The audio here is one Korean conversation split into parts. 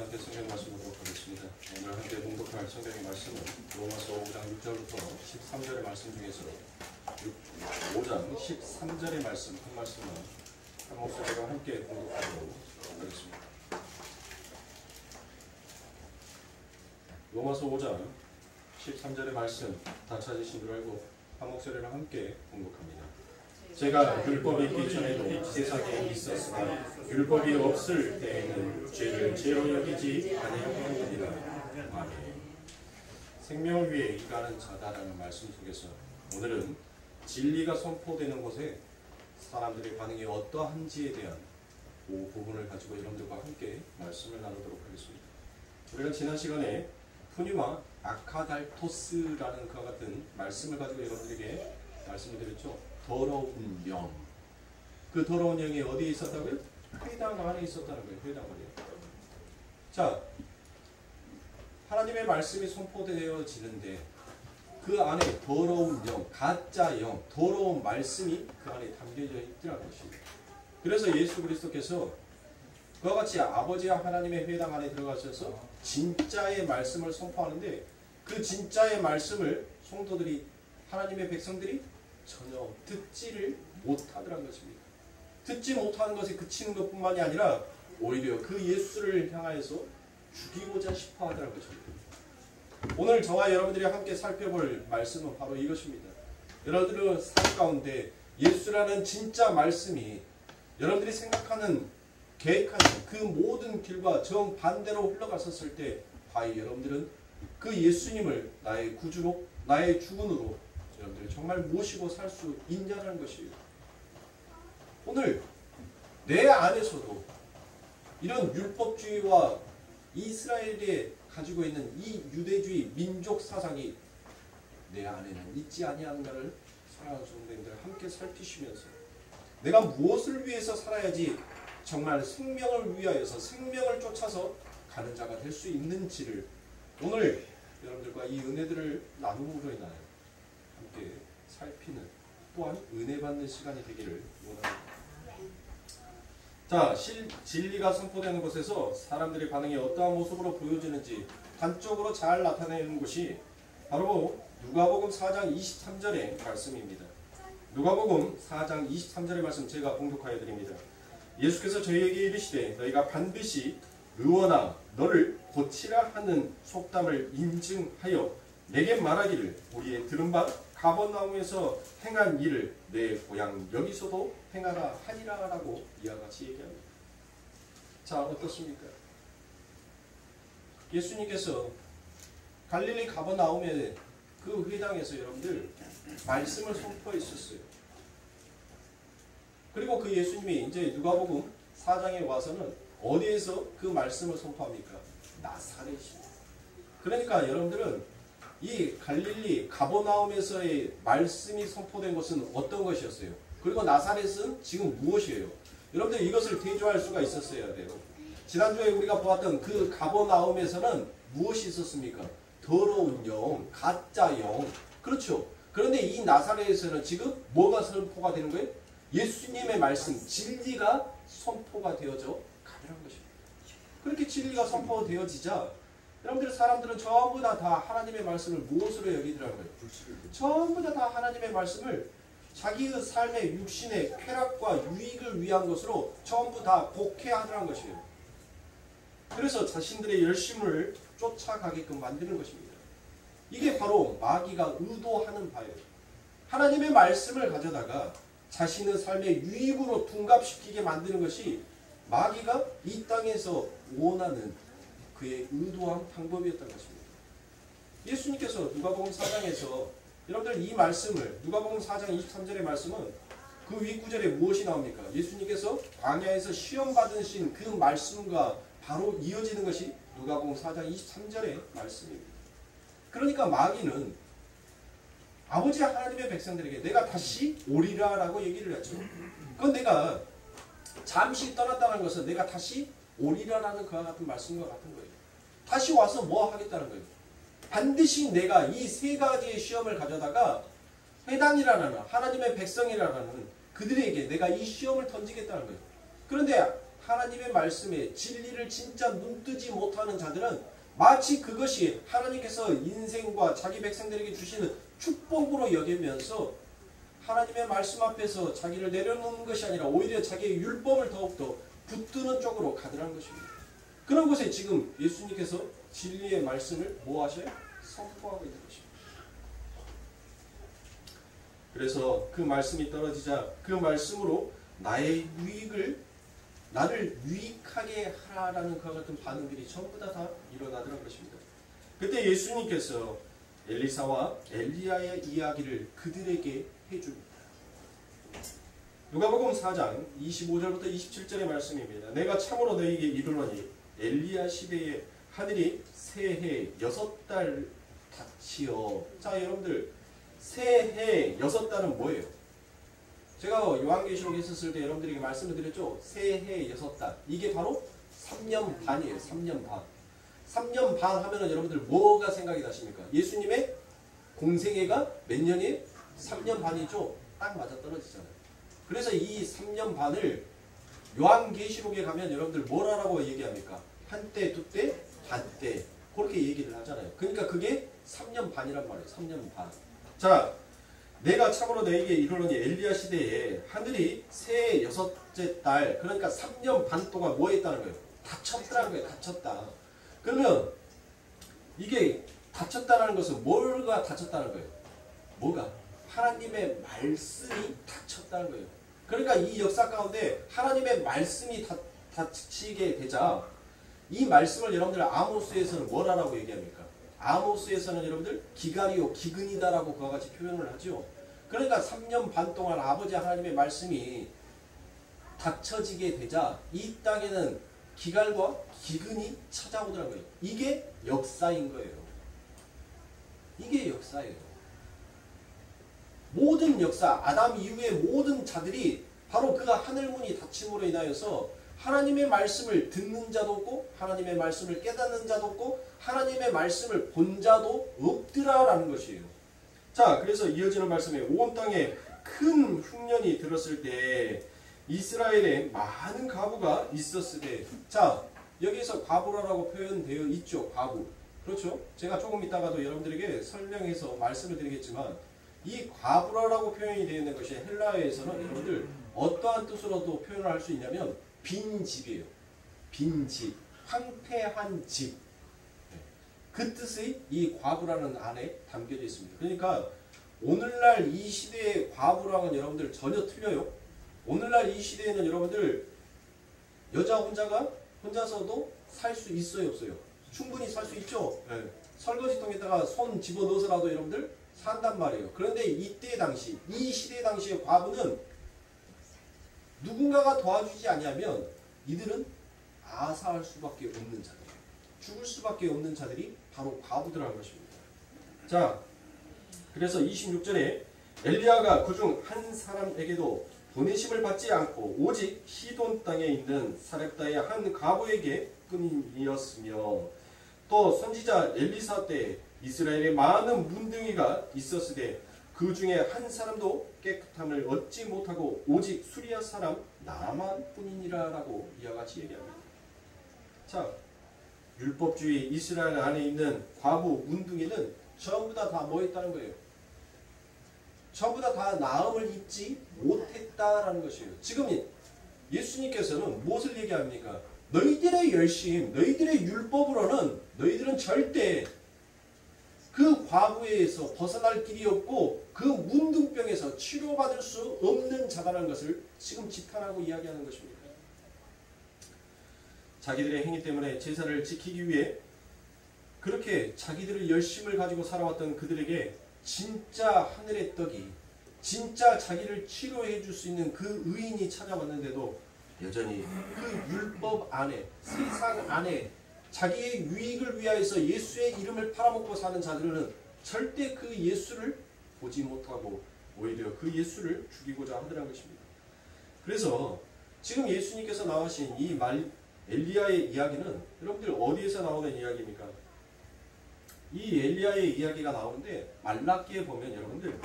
함께 성경 말씀 보도록 하겠습니다. 오늘 함께 공독할 성경의 말씀은 로마서 5장 6절부터 13절의 말씀 중에서 5장 13절의 말씀 한 말씀은 한 목소리로 함께 공독하도록 하겠습니다. 로마서 5장 13절의 말씀 다 찾으신 줄 알고 한 목소리로 함께 공독합니다. 제가 율법이 있기 전에도 세상에 있었으나 율법이 없을 때에는 죄를 죄로 여기지 아니하였느니라. 아멘. 생명을 위해 일하는 자다라는 말씀 속에서 오늘은 진리가 선포되는 곳에 사람들의 반응이 어떠한지에 대한 그 부분을 가지고 여러분들과 함께 말씀을 나누도록 하겠습니다. 우리가 지난 시간에 푸니와 아카달토스라는 그와 같은 말씀을 가지고 여러분들에게 말씀을 드렸죠. 더러운 영. 그 더러운 영이 어디에 있었다고요? 회당 안에 있었다는 거예요. 회당 안에. 자, 하나님의 말씀이 선포되어지는데 그 안에 더러운 영, 가짜 영, 더러운 말씀이 그 안에 담겨져 있더라는 것입니다. 그래서 예수 그리스도께서 그와 같이 아버지와 하나님의 회당 안에 들어가셔서 진짜의 말씀을 선포하는데 그 진짜의 말씀을 성도들이, 하나님의 백성들이 전혀 듣지를 못하더란 것입니다. 듣지 못하는 것에 그치는 것뿐만이 아니라 오히려 그 예수를 향하여서 죽이고자 싶어 하더란 것입니다. 오늘 저와 여러분들이 함께 살펴볼 말씀은 바로 이것입니다. 여러분들의 삶 가운데 예수라는 진짜 말씀이 여러분들이 생각하는, 계획하는 그 모든 길과 정반대로 흘러갔었을 때 과연 여러분들은 그 예수님을 나의 구주로, 나의 주군으로 여러분들이 정말 모시고 살 수 있냐는 것이에요. 오늘 내 안에서도 이런 율법주의와 이스라엘에 가지고 있는 이 유대주의 민족 사상이 내 안에는 있지 아니한가를 사랑하는 성도님들 함께 살피시면서 내가 무엇을 위해서 살아야지 정말 생명을 위하여서 생명을 쫓아서 가는 자가 될 수 있는지를 오늘 여러분들과 이 은혜들을 나눔으로 인하여 함께 살피는, 또한 은혜 받는 시간이 되기를 원합니다. 자, 진리가 선포되는 곳에서 사람들의 반응이 어떠한 모습으로 보여지는지 단적으로 잘 나타내는 것이 바로 누가복음 4장 23절의 말씀입니다. 누가복음 4장 23절의 말씀 제가 공독하여 드립니다. 예수께서 저희에게 이르시되 너희가 반드시 의원아 너를 고치라 하는 속담을 인증하여 내게 말하기를 우리의 들은 바 가버나움에서 행한 일을 내 고향 여기서도 행하라 하니라 라고 이와 같이 얘기합니다. 자, 어떻습니까? 예수님께서 갈릴리 가버나움의 그 회당에서 여러분들 말씀을 선포했었어요. 그리고 그 예수님이 이제 누가복음 4장에 와서는 어디에서 그 말씀을 선포합니까? 나사렛입니다. 그러니까 여러분들은 이 갈릴리 가버나움에서의 말씀이 선포된 것은 어떤 것이었어요? 그리고 나사렛은 지금 무엇이에요? 여러분들 이것을 대조할 수가 있었어야 돼요. 지난주에 우리가 보았던 그 가버나움에서는 무엇이 있었습니까? 더러운 영, 가짜 영. 그렇죠. 그런데 이 나사렛에서는 지금 뭐가 선포가 되는 거예요? 예수님의 말씀, 진리가 선포가 되어져 가더란 것입니다. 그렇게 진리가 선포되어지자 여러분들 사람들은 전부 다 하나님의 말씀을 무엇으로 여기더라고요? 전부 다 하나님의 말씀을 자기의 삶의 육신의 쾌락과 유익을 위한 것으로 전부 다 곡해하더란 것이에요. 그래서 자신들의 열심을 쫓아가게끔 만드는 것입니다. 이게 바로 마귀가 의도하는 바예요. 하나님의 말씀을 가져다가 자신의 삶의 유익으로 둔갑시키게 만드는 것이 마귀가 이 땅에서 원하는 그의 의도한 방법이었던 것입니다. 예수님께서 누가복음 4장에서 여러분들 이 말씀을, 누가복음 4장 23절의 말씀은 그 윗구절에 무엇이 나옵니까? 예수님께서 광야에서 시험 받으신 그 말씀과 바로 이어지는 것이 누가복음 4장 23절의 말씀입니다. 그러니까 마귀는 아버지 하나님의 백성들에게 내가 다시 오리라 라고 얘기를 하죠. 그건 내가 잠시 떠났다는 것은 내가 다시 오리라라는 그와 같은 말씀과 같은 거예요. 다시 와서 뭐 하겠다는 거예요? 반드시 내가 이 세 가지의 시험을 가져다가 회당이라는 하나님의 백성이라는 그들에게 내가 이 시험을 던지겠다는 거예요. 그런데 하나님의 말씀에 진리를 진짜 눈뜨지 못하는 자들은 마치 그것이 하나님께서 인생과 자기 백성들에게 주시는 축복으로 여기면서 하나님의 말씀 앞에서 자기를 내려놓는 것이 아니라 오히려 자기의 율법을 더욱더 붙드는 쪽으로 가더라는 것입니다. 그런 곳에 지금 예수님께서 진리의 말씀을 뭐 하셔요? 선포하고 있는 것입니다. 그래서 그 말씀이 떨어지자 그 말씀으로 나를 유익하게 하라라는 그와 같은 반응들이 전부 다 일어나더란 것입니다. 그때 예수님께서 엘리사와 엘리야의 이야기를 그들에게 해줍니다. 누가복음 4장 25절부터 27절의 말씀입니다. 내가 참으로 너희에게 이르노니 엘리야 시대에 하늘이 새해 6달 닫히어. 자, 여러분들 새해 6달은 뭐예요? 제가 요한계시록 있었을 때 여러분들에게 말씀을 드렸죠. 새해 6달. 이게 바로 3년 반이에요. 3년 반. 3년 반 하면은 여러분들 뭐가 생각이 나십니까? 예수님의 공생애가 몇 년이에요? 3년 반이죠. 딱 맞아 떨어지잖아요. 그래서 이 3년 반을 요한계시록에 가면 여러분들 뭐라고 얘기합니까? 한때, 두때, 반때. 그렇게 얘기를 하잖아요. 그러니까 그게 3년 반이란 말이에요. 3년 반. 자, 내가 참으로 너에게 이르노니 엘리야 시대에 하늘이 새해 6째 달, 그러니까 3년 반 동안 뭐 했다는 거예요? 닫혔다는 거예요. 닫혔다. 그러면 이게 닫혔다는 것은 뭐가 닫혔다는 거예요? 뭐가? 하나님의 말씀이 닫혔다는 거예요. 그러니까 이 역사 가운데 하나님의 말씀이 닫히게 되자 이 말씀을 여러분들 아모스에서는 뭐라고 얘기합니까? 아모스에서는 여러분들 기가리오, 기근이다라고 그와 같이 표현을 하죠. 그러니까 3년 반 동안 아버지 하나님의 말씀이 닫혀지게 되자 이 땅에는 기갈과 기근이 찾아오더라고요. 이게 역사인 거예요. 이게 역사예요. 모든 역사, 아담 이후의 모든 자들이 바로 그 하늘문이 닫힘으로 인하여서 하나님의 말씀을 듣는 자도 없고 하나님의 말씀을 깨닫는 자도 없고 하나님의 말씀을 본 자도 없더라라는 것이에요. 자, 그래서 이어지는 말씀에 온 땅에 큰 흉년이 들었을 때 이스라엘에 많은 과부가 있었을 때, 자, 여기서 과부라고 표현되어 있죠. 과부. 그렇죠? 제가 조금 이따가도 여러분들에게 설명해서 말씀을 드리겠지만 이 과부라고 표현이 되어 있는 것이 헬라어에서는 여러분들 어떠한 뜻으로도 표현을 할 수 있냐면 빈집이에요. 빈집, 황폐한 집. 그 뜻이 이 과부라는 안에 담겨져 있습니다. 그러니까 오늘날 이 시대의 과부랑은 여러분들 전혀 틀려요. 오늘날 이 시대에는 여러분들 여자 혼자서도 살 수 있어요, 없어요? 충분히 살 수 있죠. 네. 설거지통에다가 손 집어넣어서라도 여러분들 산단 말이에요. 그런데 이때 당시, 이 시대 당시의 과부는 누군가가 도와주지 않으면 이들은 아사할 수밖에 없는 자들, 죽을 수밖에 없는 자들이 바로 과부들이라는 것입니다. 자, 그래서 26절에 엘리야가 그중 한 사람에게도 보내심을 받지 않고 오직 시돈 땅에 있는 사렙다의 한 과부에게 뿐이었으며 또 선지자 엘리사 때 이스라엘에 많은 문둥이가 있었으되 그 중에 한 사람도 깨끗함을 얻지 못하고 오직 수리아 사람 나만 뿐이니라 라고 이와 같이 얘기합니다. 자, 율법주의 이스라엘 안에 있는 과부 문둥이는 전부 다 뭐 했다는 거예요? 전부 다 나음을 입지 못했다라는 것이에요. 지금 예수님께서는 무엇을 얘기합니까? 너희들의 열심, 너희들의 율법으로는 너희들은 절대 그 과부에서 벗어날 길이 없고 그 문둥병에서 치료받을 수 없는 자다라는 것을 지금 지탄하고 이야기하는 것입니다. 자기들의 행위 때문에 제사를 지키기 위해 그렇게 자기들의 열심을 가지고 살아왔던 그들에게 진짜 하늘의 떡이, 진짜 자기를 치료해 줄 수 있는 그 의인이 찾아왔는데도 여전히 그 율법 안에, 세상 안에 자기의 유익을 위하여서 예수의 이름을 팔아먹고 사는 자들은 절대 그 예수를 보지 못하고 오히려 그 예수를 죽이고자 하더라는 것입니다. 그래서 지금 예수님께서 나오신 이 엘리야의 이야기는 여러분들 어디에서 나오는 이야기입니까? 이 엘리야의 이야기가 나오는데 말라기에 보면 여러분들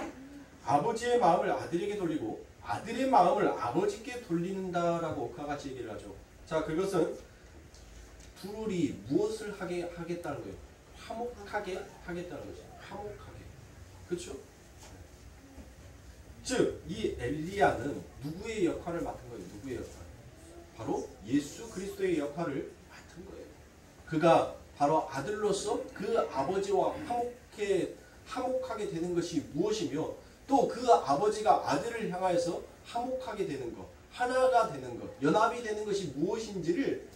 아버지의 마음을 아들에게 돌리고 아들의 마음을 아버지께 돌린다라고 그와 같이 얘기를 하죠. 자, 그것은 둘이 무엇을 하겠다는 거예요? 화목하게 하겠다는 거죠. 화목하게. 그렇죠? 즉, 이 엘리야는 누구의 역할을 맡은 거예요? 누구의 역할? 바로 예수 그리스도의 역할을 맡은 거예요. 그가 바로 아들로서 그 아버지와 화목하게 되는 것이 무엇이며, 또 그 아버지가 아들을 향하여서 화목하게 되는 것, 하나가 되는 것, 연합이 되는 것이 무엇인지를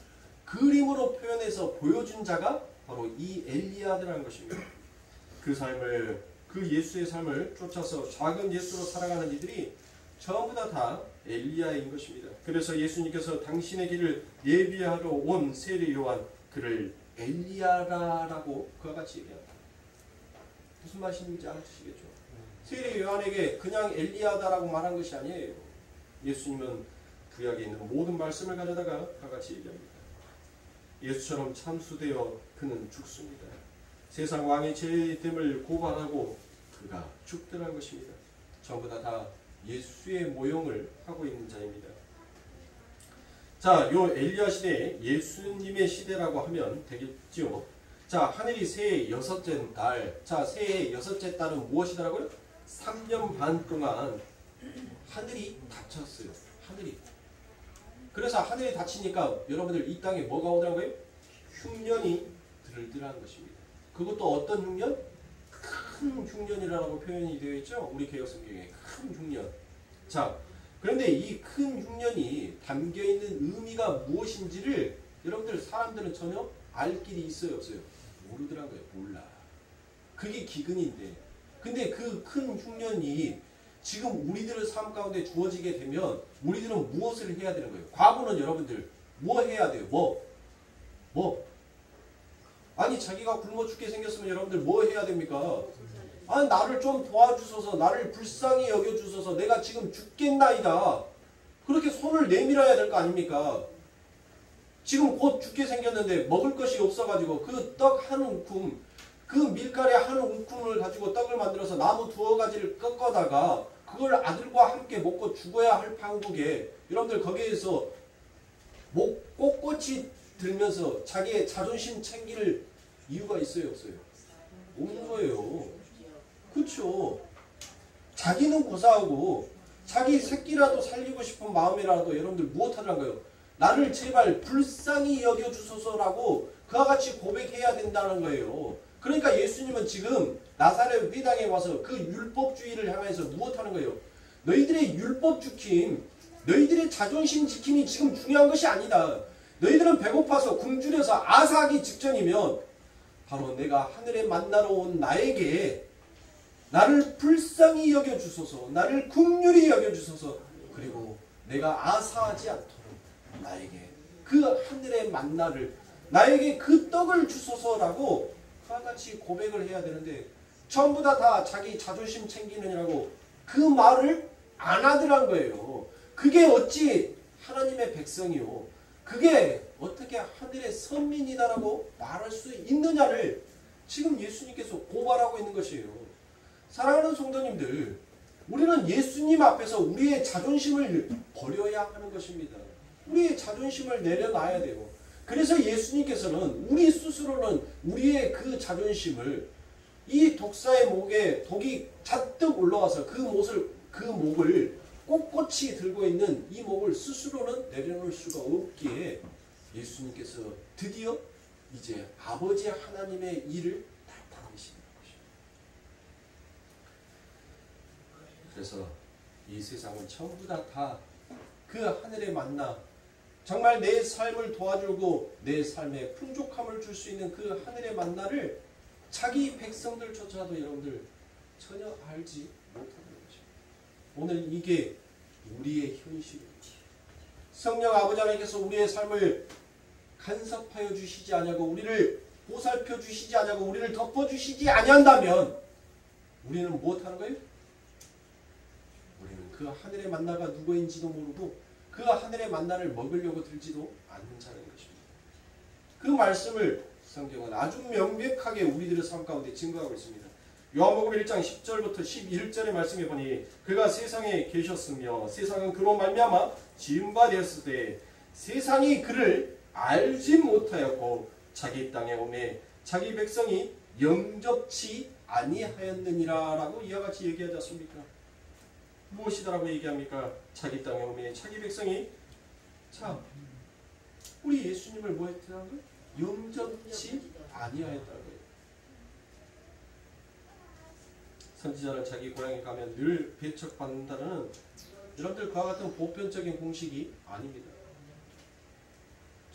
그림으로 표현해서 보여준 자가 바로 이 엘리야라는 것입니다. 그 삶을, 그 예수의 삶을 쫓아서 작은 예수로 살아가는 이들이 전부 다 엘리야인 것입니다. 그래서 예수님께서 당신의 길을 예비하러 온 세례 요한, 그를 엘리야라고 그와 같이 얘기합니다. 무슨 말씀인지 아시겠죠? 세례 요한에게 그냥 엘리야다라고 말한 것이 아니에요. 예수님은 구약에 있는 모든 말씀을 가져다가 그와 같이 얘기합니다. 예수처럼 참수되어 그는 죽습니다. 세상 왕의 죄됨을 고발하고 그가 죽더란 것입니다. 전부 다 예수의 모형을 하고 있는 자입니다. 자, 요 엘리야 시대, 예수님의 시대라고 하면 되겠죠. 자, 하늘이 새해 여섯째 달. 자, 새해 여섯째 달은 무엇이더라고요? 3년 반 동안 하늘이 닫혔어요. 하늘이. 그래서 하늘이 닫히니까 여러분들 이 땅에 뭐가 오더라고요? 흉년이 들들한 것입니다. 그것도 어떤 흉년? 큰 흉년이라고 표현이 되어 있죠. 우리 개역 성경에 큰 흉년. 자, 그런데 이 큰 흉년이 담겨있는 의미가 무엇인지를 여러분들 사람들은 전혀 알 길이 있어요, 없어요? 모르더라고요. 몰라. 그게 기근인데, 근데 그 큰 흉년이 지금 우리들의 삶 가운데 주어지게 되면 우리들은 무엇을 해야 되는 거예요? 과거는 여러분들 뭐 해야 돼요? 뭐? 아니, 자기가 굶어 죽게 생겼으면 여러분들 뭐 해야 됩니까? 아니, 나를 좀 도와주소서, 나를 불쌍히 여겨주소서, 내가 지금 죽겠나이다. 그렇게 손을 내밀어야 될 거 아닙니까? 지금 곧 죽게 생겼는데 먹을 것이 없어가지고 그 떡 한 움큼, 그 밀가루 한 움큼을 가지고 떡을 만들어서 나무 두어 가지를 꺾어다가 그걸 아들과 함께 먹고 죽어야 할 판국에 여러분들 거기에서 목 꼿꼿이 들면서 자기의 자존심 챙길 이유가 있어요, 없어요? 없는 거예요. 그렇죠. 자기는 고사하고 자기 새끼라도 살리고 싶은 마음이라도 여러분들 무엇하더란가요? 나를 제발 불쌍히 여겨주소서라고 그와 같이 고백해야 된다는 거예요. 그러니까 예수님은 지금 나사렛 회당에 와서 그 율법주의를 향해서 무엇하는 거예요? 너희들의 율법 지킴, 너희들의 자존심 지킴이 지금 중요한 것이 아니다. 너희들은 배고파서 굶주려서 아사하기 직전이면 바로 내가 하늘에 만나러 온 나에게 나를 불쌍히 여겨주소서, 나를 긍휼히 여겨주소서, 그리고 내가 아사하지 않도록 나에게 그 하늘의 만나를, 나에게 그 떡을 주소서라고 그와 같이 고백을 해야 되는데 전부 다 자기 자존심 챙기느냐고 그 말을 안 하더란 거예요. 그게 어찌 하나님의 백성이요, 그게 어떻게 하늘의 선민이다라고 말할 수 있느냐를 지금 예수님께서 고발하고 있는 것이에요. 사랑하는 성도님들, 우리는 예수님 앞에서 우리의 자존심을 버려야 하는 것입니다. 우리의 자존심을 내려놔야 돼요. 그래서 예수님께서는 우리 스스로는 우리의 그 자존심을, 이 독사의 목에 독이 잔뜩 올라와서 그 목을 꼿꼿이 들고 있는 이 목을 스스로는 내려놓을 수가 없기에 예수님께서 드디어 이제 아버지 하나님의 일을 나타내시는 것입니다. 그래서 이 세상은 전부 다 그 하늘의 만나, 정말 내 삶을 도와주고 내 삶에 풍족함을 줄 수 있는 그 하늘의 만나를 자기 백성들조차도 여러분들 전혀 알지 못하는 것입니다. 오늘 이게 우리의 현실입니다. 성령 아버지 하나님께서 우리의 삶을 간섭하여 주시지 아니하고 우리를 보살펴 주시지 아니하고 우리를 덮어 주시지 아니한다면 우리는 무엇하는 거예요? 우리는 그 하늘의 만나가 누구인지도 모르고 그 하늘의 만나를 먹으려고 들지도 않는 자라는 것입니다. 그 말씀을 성경은 아주 명백하게 우리들의 삶 가운데 증거하고 있습니다. 요한복음 1장 10절부터 11절의 말씀에 보니 그가 세상에 계셨으며 세상은 그로 말미암아 지은 바 되었을 때 세상이 그를 알지 못하였고 자기 땅에 오매 자기 백성이 영접치 아니하였느니라 라고 이와 같이 얘기하지 않습니까? 무엇이다라고 얘기합니까? 자기 땅에 오매 자기 백성이 자 우리 예수님을 뭐 했다는 거예요? 영접치 아니하였다는 거예요. 선지자는 자기 고향에 가면 늘 배척받는다는 여러분들 그와 같은 보편적인 공식이 아닙니다.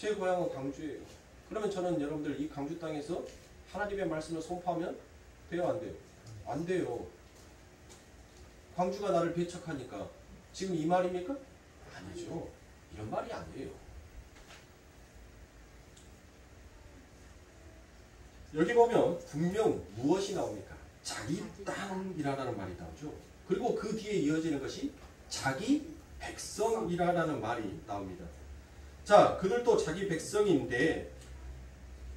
제 고향은 광주예요. 그러면 저는 여러분들 이 광주 땅에서 하나님의 말씀을 선포하면 돼요? 안 돼요? 안 돼요. 광주가 나를 배척하니까 지금 이 말입니까? 아니죠. 이런 말이 아니에요. 여기 보면 분명 무엇이 나옵니까? 자기 땅이라는 말이 나오죠. 그리고 그 뒤에 이어지는 것이 자기 백성이라는 말이 나옵니다. 자, 그들도 자기 백성인데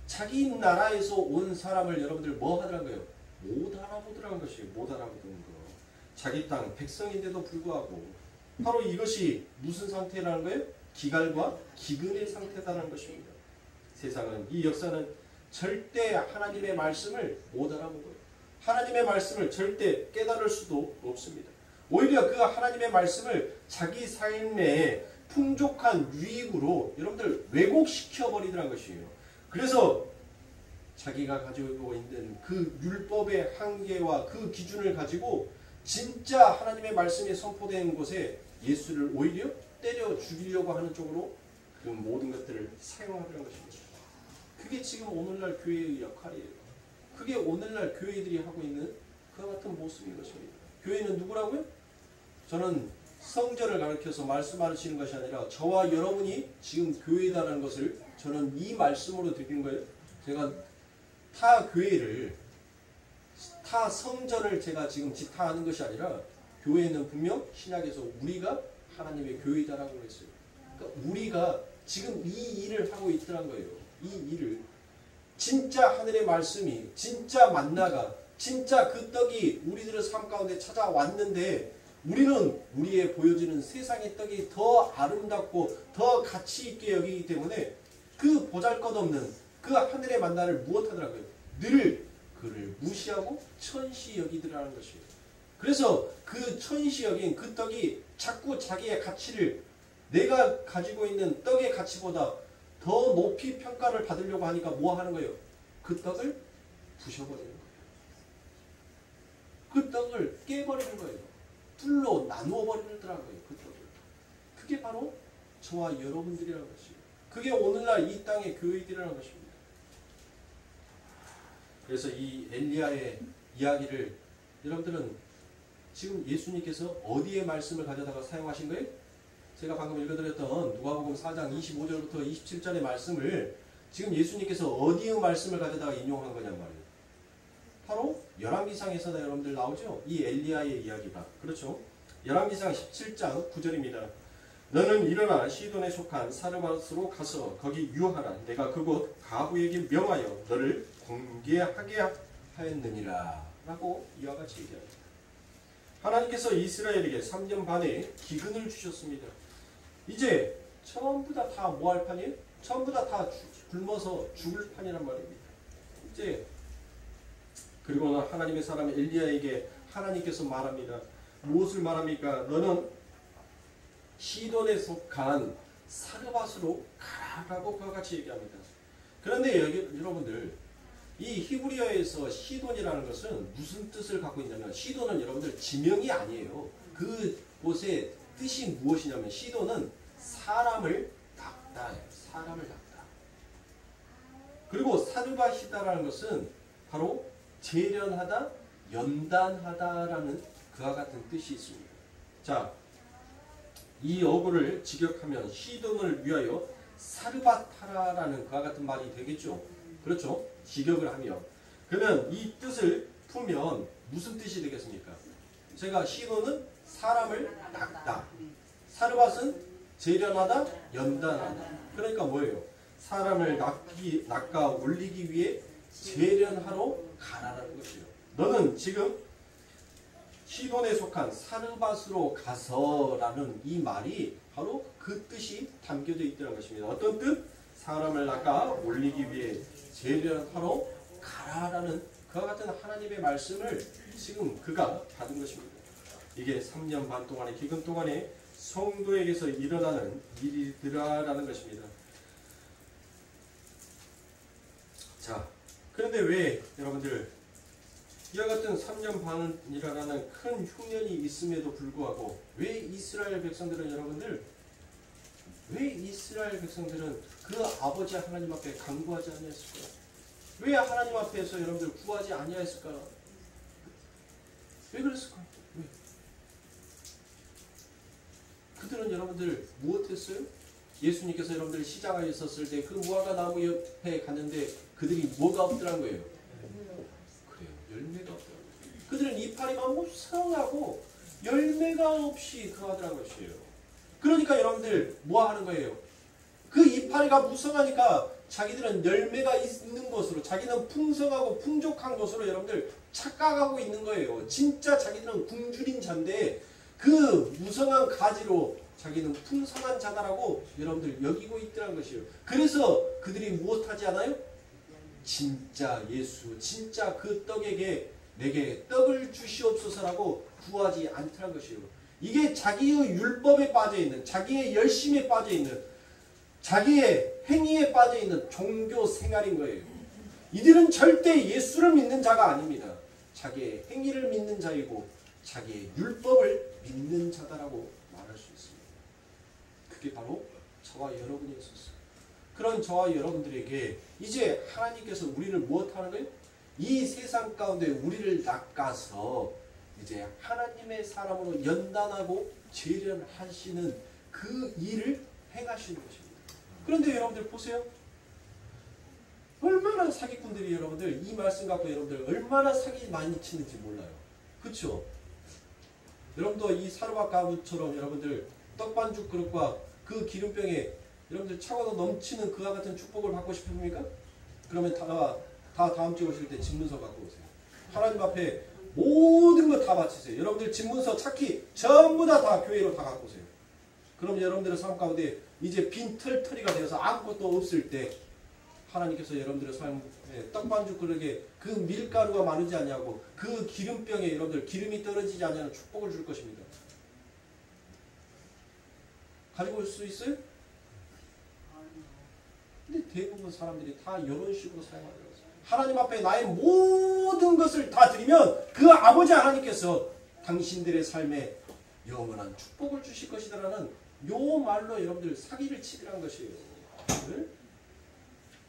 자기 나라에서 온 사람을 여러분들 뭐 하더라는 거예요? 못 알아보더라는 것이에요. 못 알아보는 거. 자기 땅 백성인데도 불구하고 바로 이것이 무슨 상태라는 거예요? 기갈과 기근의 상태다라는 것입니다. 세상은 이 역사는 절대 하나님의 말씀을 못 알아본 거예요. 하나님의 말씀을 절대 깨달을 수도 없습니다. 오히려 그 하나님의 말씀을 자기 삶에 풍족한 유익으로 여러분들 왜곡시켜 버리더란 것이에요. 그래서 자기가 가지고 있는 그 율법의 한계와 그 기준을 가지고 진짜 하나님의 말씀이 선포되는 곳에 예수를 오히려 때려 죽이려고 하는 쪽으로 그 모든 것들을 사용하려는 것입니다. 그게 지금 오늘날 교회의 역할이에요. 그게 오늘날 교회들이 하고 있는 그와 같은 모습인 것입니다. 교회는 누구라고요? 저는 성전을 가르쳐서 말씀하시는 것이 아니라 저와 여러분이 지금 교회다라는 것을 저는 이 말씀으로 드리는 거예요. 제가 타 교회를, 타 성전을 제가 지금 지타하는 것이 아니라 교회는 분명 신약에서 우리가 하나님의 교회다라고 했어요. 그러니까 우리가 지금 이 일을 하고 있더란 거예요. 이 일을. 진짜 하늘의 말씀이, 진짜 만나가, 진짜 그 떡이 우리들의 삶 가운데 찾아왔는데 우리는 우리의 보여지는 세상의 떡이 더 아름답고 더 가치 있게 여기기 때문에 그 보잘것없는 그 하늘의 만나를 무엇하더라고요? 늘 그를 무시하고 천시 여기더라는 것이에요. 그래서 그 천시 여긴 그 떡이 자꾸 자기의 가치를 내가 가지고 있는 떡의 가치보다 더 높이 평가를 받으려고 하니까 뭐 하는 거예요? 그 떡을 부셔버리는 거예요. 그 떡을 깨버리는 거예요. 둘로 나누어 버리더라고요. 그 떡을. 그게 바로 저와 여러분들이라는 것이에요. 그게 오늘날 이 땅의 교회들이라는 것입니다. 그래서 이 엘리야의 이야기를 여러분들은 지금 예수님께서 어디에 말씀을 가져다가 사용하신 거예요? 제가 방금 읽어드렸던 누가복음 4장 25절부터 27절의 말씀을 지금 예수님께서 어디의 말씀을 가져다가 인용한 거냔 말이에요. 바로 열왕기상에서 여러분들 나오죠? 이 엘리야의 이야기가. 그렇죠? 열왕기상 17장 9절입니다. 너는 일어나 시돈에 속한 사르밧으로 가서 거기 유하라. 내가 그곳 가부에게 명하여 너를 공개하게 하였느니라. 라고 이와 같이 얘기합니다. 하나님께서 이스라엘에게 3년 반의 기근을 주셨습니다. 이제 전부 다 뭐 할 판이에요? 전부 다 굶어서 죽을 판이란 말입니다. 이제 그리고 하나님의 사람 엘리야에게 하나님께서 말합니다. 무엇을 말합니까? 너는 시돈에 속한 사르밧으로 가라라고 그와 같이 얘기합니다. 그런데 여러분들 이 히브리어에서 시돈이라는 것은 무슨 뜻을 갖고 있냐면 시돈은 여러분들 지명이 아니에요. 그 곳의 뜻이 무엇이냐면 시돈은 사람을 닦다. 사람을 닦다. 그리고 사르밧이다라는 것은 바로 재련하다, 연단하다라는 그와 같은 뜻이 있습니다. 자, 이 어구를 직역하면 시돈을 위하여 사르밧하라라는 그와 같은 말이 되겠죠. 그렇죠? 직역을 하면. 그러면 이 뜻을 풀면 무슨 뜻이 되겠습니까? 제가 시돈은 사람을 닦다. 사르밧은 재련하다, 연단하다. 그러니까 뭐예요? 사람을 낚아 올리기 위해 재련하러 가라라는 것이에요. 너는 지금 시돈에 속한 사르밧으로 가서라는 이 말이 바로 그 뜻이 담겨져 있다는 것입니다. 어떤 뜻? 사람을 낚아 올리기 위해 재련하러 가라라는 그와 같은 하나님의 말씀을 지금 그가 받은 것입니다. 이게 3년 반 동안의 기간 동안에 성도에게서 일어나는 일이더라라는 것입니다. 자, 그런데 왜 여러분들 이와 같은 3년 반이라는 큰 흉년이 있음에도 불구하고 왜 이스라엘 백성들은 그 아버지 하나님 앞에 간구하지 아니했을까요? 왜 하나님 앞에서 여러분들 구하지 아니했을까요? 왜 그랬을까요? 왜? 그들은 여러분들 무엇했어요? 예수님께서 여러분들 시장에 있었을 때 그 무화과 나무 옆에 갔는데 그들이 뭐가 없더란 거예요? 그래요. 열매가 없더라고요. 그들은 이파리가 무성하고 열매가 없이 그하더란 것이에요. 그러니까 여러분들 뭐 하는 거예요? 그 이파리가 무성하니까 자기들은 열매가 있는 것으로, 자기는 풍성하고 풍족한 것으로 여러분들 착각하고 있는 거예요. 진짜 자기들은 굶주린 자인데 그 무성한 가지로 자기는 풍성한 자다라고 여러분들 여기고 있더란 것이에요. 그래서 그들이 무엇하지 않아요? 진짜 예수, 진짜 그 떡에게 내게 떡을 주시옵소서라고 구하지 않더란 것이에요. 이게 자기의 율법에 빠져있는, 자기의 열심에 빠져있는, 자기의 행위에 빠져있는 종교 생활인 거예요. 이들은 절대 예수를 믿는 자가 아닙니다. 자기의 행위를 믿는 자이고 자기의 율법을 믿는 자다라고 말할 수 있습니다. 그게 바로 저와 여러분이었어요. 그런 저와 여러분들에게 이제 하나님께서 우리를 무엇하는 거예요? 이 세상 가운데 우리를 낚아서 이제 하나님의 사람으로 연단하고 재련하시는 그 일을 행하시는 것입니다. 그런데 여러분들 보세요. 얼마나 사기꾼들이 여러분들 이 말씀 갖고 여러분들 얼마나 사기 많이 치는지 몰라요. 그렇죠? 여러분도 이 사르밧 가루처럼 여러분들 떡반죽 그릇과 그 기름병에 여러분들 차고도 넘치는 그와 같은 축복을 받고 싶습니까? 그러면 다 다음 주에 오실 때 집문서 갖고 오세요. 하나님 앞에 모든 거 다 바치세요. 여러분들 집문서 찾기 전부 다 교회로 다 갖고 오세요. 그럼 여러분들의 삶 가운데 이제 빈 털터리가 되어서 아무것도 없을 때 하나님께서 여러분들의 삶에 떡반죽 그릇에 그 밀가루가 마르지 않냐고 그 기름병에 여러분들 기름이 떨어지지 않냐는 축복을 줄 것입니다. 가지고 올 수 있어요? 근데 대부분 사람들이 다 이런 식으로 사용하더라고요. 하나님 앞에 나의 모든 것을 다 드리면 그 아버지 하나님께서 당신들의 삶에 영원한 축복을 주실 것이다라는 요 말로 여러분들 사기를 치더라는 것이에요. 네?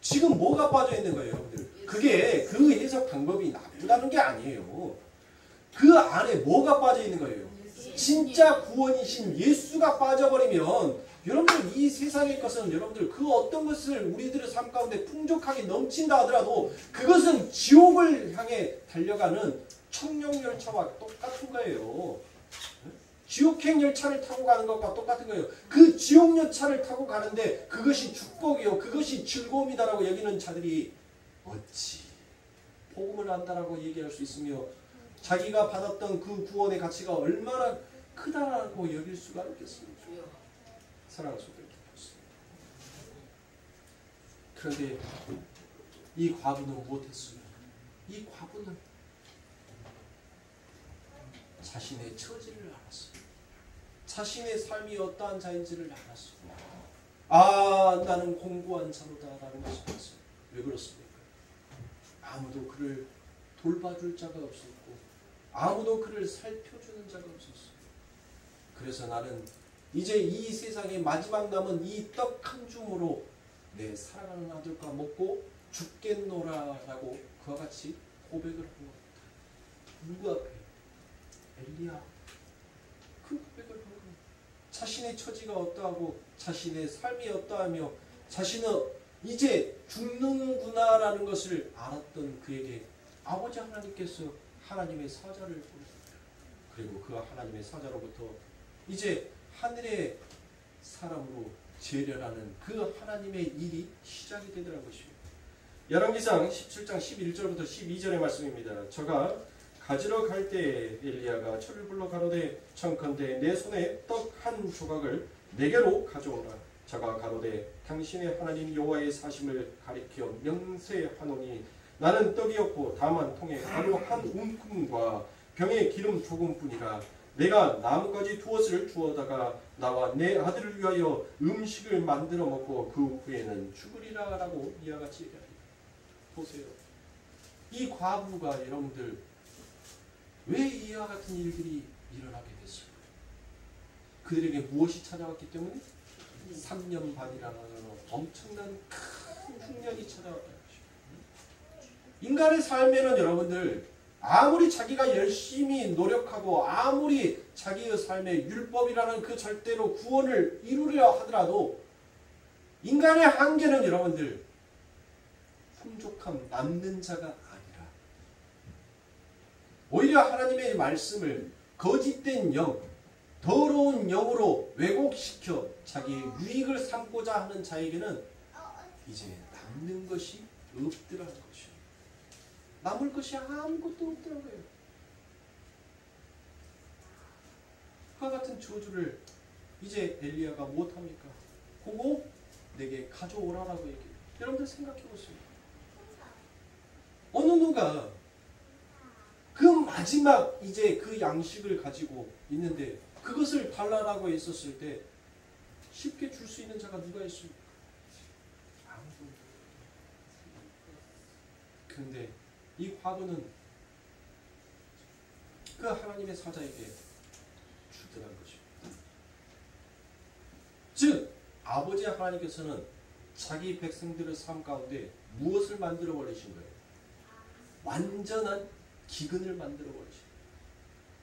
지금 뭐가 빠져 있는 거예요, 여러분들? 그게 그 해석 방법이 나쁘다는 게 아니에요. 그 안에 뭐가 빠져 있는 거예요? 진짜 구원이신 예수가 빠져버리면 여러분들 이 세상의 것은 여러분들 그 어떤 것을 우리들의 삶 가운데 풍족하게 넘친다 하더라도 그것은 지옥을 향해 달려가는 청룡열차와 똑같은 거예요. 지옥행 열차를 타고 가는 것과 똑같은 거예요. 그 지옥열차를 타고 가는데 그것이 축복이요, 그것이 즐거움이다라고 여기는 자들이 어찌 복음을 안다라고 얘기할 수 있으며 자기가 받았던 그 구원의 가치가 얼마나 크다라고 여길 수가 있겠습니까? 사랑하는 성도들, 그런데 이 과부는 무엇했어요? 이 과부는 자신의 처지를 알았어요. 자신의 삶이 어떠한 자인지를 알았어요. 아, 나는 공고한 자로다라는 것을 알았어요. 왜 그렇습니까? 아무도 그를 돌봐줄 자가 없었고 아무도 그를 살펴주는 자가 없었어요. 그래서 나는 이제 이 세상에 마지막 남은 이 떡 한 줌으로 내 사랑하는 아들과 먹고 죽겠노라라고 그와 같이 고백을 한 겁니다. 누구 앞에? 엘리야. 그 고백을 한 거예요. 자신의 처지가 어떠하고 자신의 삶이 어떠하며 자신은 이제 죽는구나라는 것을 알았던 그에게 아버지 하나님께서 하나님의 사자를 보냈습니다. 그리고 그 하나님의 사자로부터 이제 하늘의 사람으로 재련하는 그 하나님의 일이 시작이 되더라는 것입니다. 열왕기상 17장 11절부터 12절의 말씀입니다. 저가 가지러 갈 때 엘리야가 저를 불러 가로되 청컨대 내 손에 떡 한 조각을 내게로 가져오라. 저가 가로되 당신의 하나님 여호와의 사심을 가리켜 명세하노니 나는 떡이 없고 다만 통에 가루 한 움큼과 병에 기름 조금뿐이라. 내가 나뭇가지 두엇을 주어다가 나와 내 아들을 위하여 음식을 만들어 먹고 그 후에는 죽으리라 라고 이와 같이 얘기합니다. 보세요. 이 과부가 여러분들 왜 이와 같은 일들이 일어나게 됐을까요? 그들에게 무엇이 찾아왔기 때문에? 3년 반이라는 엄청난 큰 흉년이 찾아왔다는 것입니다. 인간의 삶에는 여러분들 아무리 자기가 열심히 노력하고 아무리 자기의 삶에 율법이라는 그 절대로 구원을 이루려 하더라도 인간의 한계는 여러분들 풍족함 남는 자가 아니라 오히려 하나님의 말씀을 거짓된 영, 더러운 영으로 왜곡시켜 자기의 유익을 삼고자 하는 자에게는 이제 남는 것이 없더라는 것이요. 남을 것이 아무것도 없더라고요. 그와 같은 저주를 이제 엘리야가 못합니까? 그거 내게 가져오라라고 얘기해요. 여러분들 생각해 보세요. 어느 누가 그 마지막 이제 그 양식을 가지고 있는데 그것을 달라라고 했었을 때 쉽게 줄 수 있는 자가 누가 있습니까? 아무도. 그런데 이 과부는 그 하나님의 사자에게 주더란 것입니다. 즉 아버지 하나님께서는 자기 백성들의 삶 가운데 무엇을 만들어 버리신 거예요? 완전한 기근을 만들어 버리신 거예요.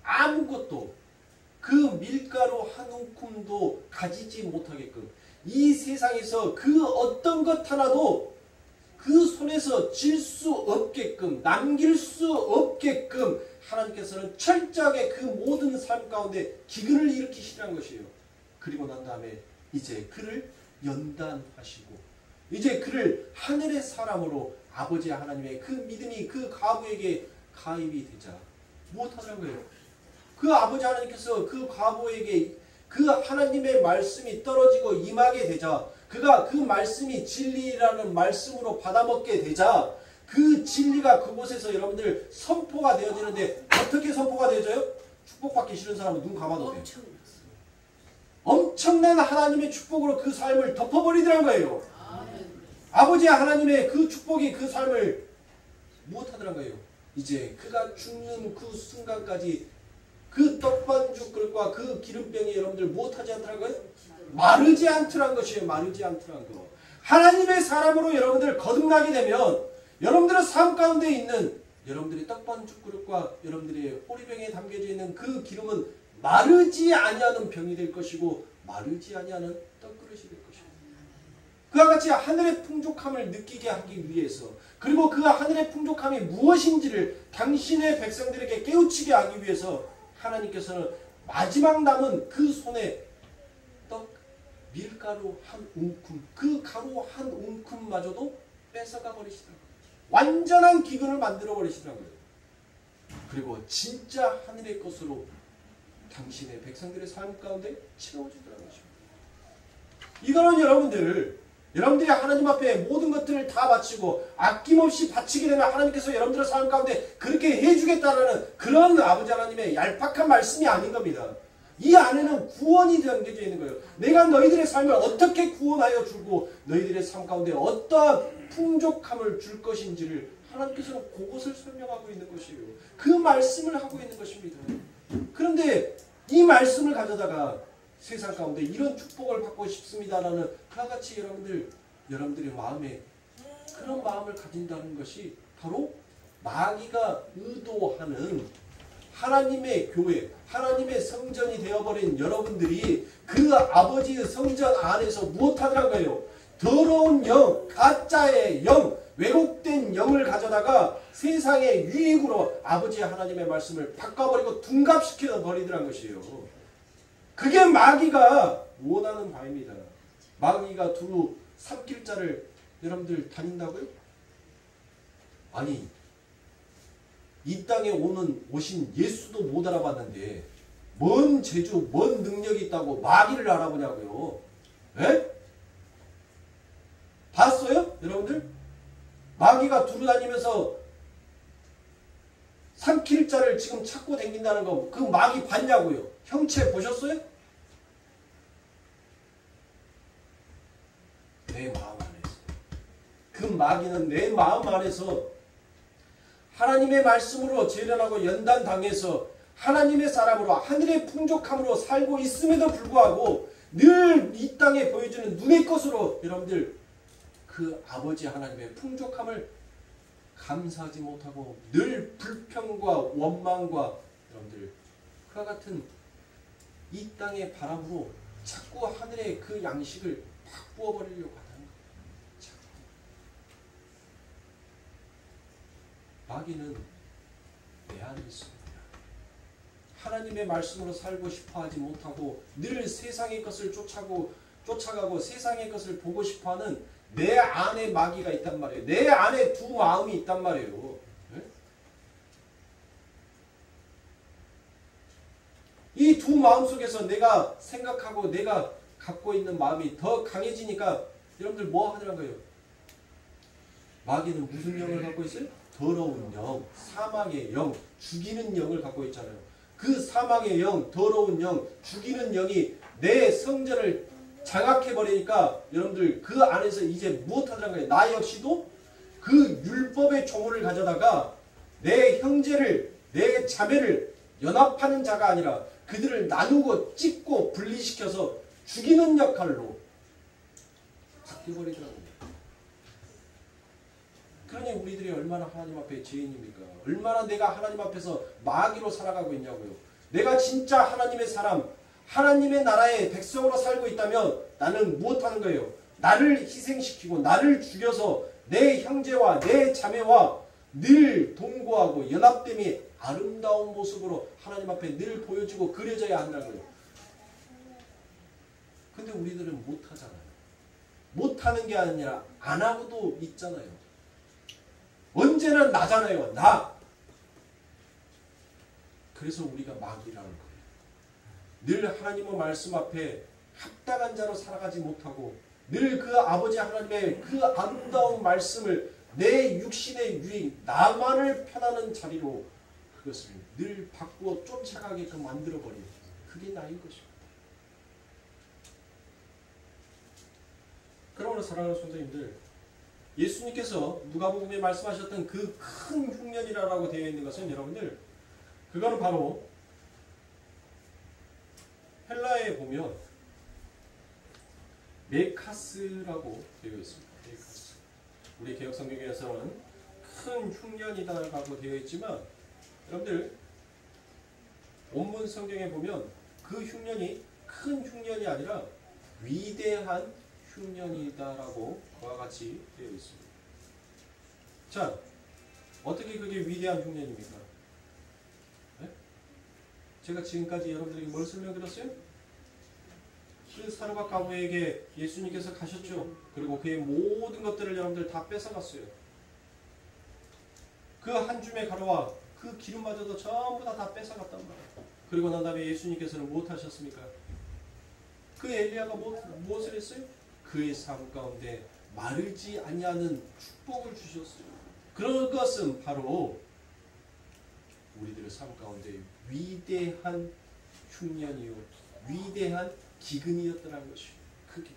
아무것도 그 밀가루 한 움큼도 가지지 못하게끔 이 세상에서 그 어떤 것 하나도 그 손에서 질 수 없게끔 남길 수 없게끔 하나님께서는 철저하게 그 모든 삶 가운데 기근을 일으키시라는 것이에요. 그리고 난 다음에 이제 그를 연단하시고 이제 그를 하늘의 사람으로 아버지 하나님의 그 믿음이 그 과부에게 가입이 되자 무엇하는 거예요? 그 아버지 하나님께서 그 과부에게 그 하나님의 말씀이 떨어지고 임하게 되자 그가 그 말씀이 진리라는 말씀으로 받아먹게 되자 그 진리가 그곳에서 여러분들 선포가 되어지는데 어떻게 선포가 되어져요? 축복받기 싫은 사람은 눈 감아도 돼요. 엄청난 하나님의 축복으로 그 삶을 덮어버리더란 거예요. 아버지 하나님의 그 축복이 그 삶을 무엇하더란 거예요? 이제 그가 죽는 그 순간까지 그 떡반죽 그릇과 그 기름병이 여러분들 무엇하지 않더라고요? 마르지 않더란 것이에요. 마르지 않더란 거. 하나님의 사람으로 여러분들 거듭나게 되면 여러분들의 삶 가운데 있는 여러분들의 떡반죽 그릇과 여러분들의 호리병에 담겨져 있는 그 기름은 마르지 아니하는 병이 될 것이고 마르지 아니하는 떡그릇이 될 것입니다. 그와 같이 하늘의 풍족함을 느끼게 하기 위해서 그리고 그 하늘의 풍족함이 무엇인지를 당신의 백성들에게 깨우치게 하기 위해서 하나님께서는 마지막 남은 그 손에 떡, 밀가루 한 움큼 그 가루 한 움큼마저도 뺏어가 버리시더라고요. 완전한 기근을 만들어 버리시더라고요. 그리고 진짜 하늘의 것으로 당신의 백성들의 삶 가운데 채워주더라는 것입니다. 이거는 여러분들이 하나님 앞에 모든 것들을 다 바치고 아낌없이 바치게 되면 하나님께서 여러분들의 삶 가운데 그렇게 해주겠다라는 그런 아버지 하나님의 얄팍한 말씀이 아닌 겁니다. 이 안에는 구원이 담겨져 있는 거예요. 내가 너희들의 삶을 어떻게 구원하여 주고 너희들의 삶 가운데 어떠한 풍족함을 줄 것인지를 하나님께서는 그것을 설명하고 있는 것이에요. 그 말씀을 하고 있는 것입니다. 그런데 이 말씀을 가져다가 세상 가운데 이런 축복을 받고 싶습니다라는 그와 같이 여러분들의 마음에 그런 마음을 가진다는 것이 바로 마귀가 의도하는 하나님의 교회, 하나님의 성전이 되어버린 여러분들이 그 아버지의 성전 안에서 무엇하더란 거예요? 더러운 영, 가짜의 영, 왜곡된 영을 가져다가 세상의 유익으로 아버지 하나님의 말씀을 바꿔버리고 둔갑시켜 버리더란 것이에요. 그게 마귀가 원하는 바입니다. 마귀가 두루 삼킬 자를 여러분들 다닌다고요? 아니, 이 땅에 오신 예수도 못 알아봤는데 뭔 재주, 뭔 능력이 있다고 마귀를 알아보냐고요. 에? 봤어요? 여러분들? 마귀가 두루다니면서 삼킬 자를 지금 찾고 다닌다는 거, 그 마귀 봤냐고요? 형체 보셨어요? 내 마음 안에서. 그 마귀는 내 마음 안에서 하나님의 말씀으로 재련하고 연단당해서 하나님의 사람으로 하늘의 풍족함으로 살고 있음에도 불구하고 늘 이 땅에 보여주는 눈의 것으로 여러분들 그 아버지 하나님의 풍족함을 감사하지 못하고 늘 불평과 원망과 여러분들 그와 같은 이 땅의 바람으로 자꾸 하늘의 그 양식을 팍 부어버리려고 하는 거예요. 마귀는 내 안에 있습니다. 하나님의 말씀으로 살고 싶어 하지 못하고 늘 세상의 것을 쫓아가고 세상의 것을 보고 싶어하는 내 안에 마귀가 있단 말이에요. 내 안에 두 마음이 있단 말이에요. 이 두 마음 속에서 내가 생각하고 내가 갖고 있는 마음이 더 강해지니까 여러분들 뭐 하더란 거예요? 마귀는 무슨 영을 갖고 있어요? 더러운 영, 사망의 영, 죽이는 영을 갖고 있잖아요. 그 사망의 영, 더러운 영, 죽이는 영이 내 성전을 장악해버리니까 여러분들 그 안에서 이제 무엇하더란 거예요? 나 역시도 그 율법의 조문을 가져다가 내 형제를, 내 자매를 연합하는 자가 아니라 그들을 나누고 찢고 분리시켜서 죽이는 역할로 바뀌어버리더라고요. 그러니 우리들이 얼마나 하나님 앞에 죄인입니까? 얼마나 내가 하나님 앞에서 마귀로 살아가고 있냐고요. 내가 진짜 하나님의 사람, 하나님의 나라의 백성으로 살고 있다면 나는 무엇하는 거예요? 나를 희생시키고 나를 죽여서 내 형제와 내 자매와 늘 동거하고 연합됨이 아름다운 모습으로 하나님 앞에 늘 보여주고 그려져야 한다고요. 근데 우리들은 못하잖아요. 못하는 게 아니라 안 하고도 있잖아요. 언제나 나잖아요. 나. 그래서 우리가 마귀라는 거예요. 늘 하나님의 말씀 앞에 합당한 자로 살아가지 못하고 늘 그 아버지 하나님의 그 아름다운 말씀을 내 육신의 유익, 나만을 편하는 자리로 그것을 늘 바꾸어 쫓아가게끔 만들어버린 그게 나인 것입니다. 그러므로 사랑하는 성도님들, 예수님께서 누가복음에 말씀하셨던 그 큰 흉년이라고 되어 있는 것은 여러분들 그거는 바로 헬라에 보면 메카스라고 되어 있습니다. 메카스. 우리 개혁성경에서는 큰 흉년이다라고 되어 있지만 여러분들 원문 성경에 보면 그 흉년이 큰 흉년이 아니라 위대한 흉년이다라고 그와 같이 되어 있습니다. 자, 어떻게 그게 위대한 흉년입니까? 네? 제가 지금까지 여러분들에게 뭘 설명드렸어요? 그 사르밧 과부에게 예수님께서 가셨죠. 그리고 그의 모든 것들을 여러분들 다 뺏어갔어요. 그 한 줌의 가루와 그 기름마저도 전부 다 뺏어갔단 말이에요. 그리고 난 다음에 예수님께서는 무엇 하셨습니까? 그 엘리야가 무엇을 했어요? 그의 삶 가운데 마르지 아니하는 축복을 주셨어요. 그런 것은 바로 우리들의 삶 가운데 위대한 흉년이요 위대한 기근이었더라는 것이요. 그게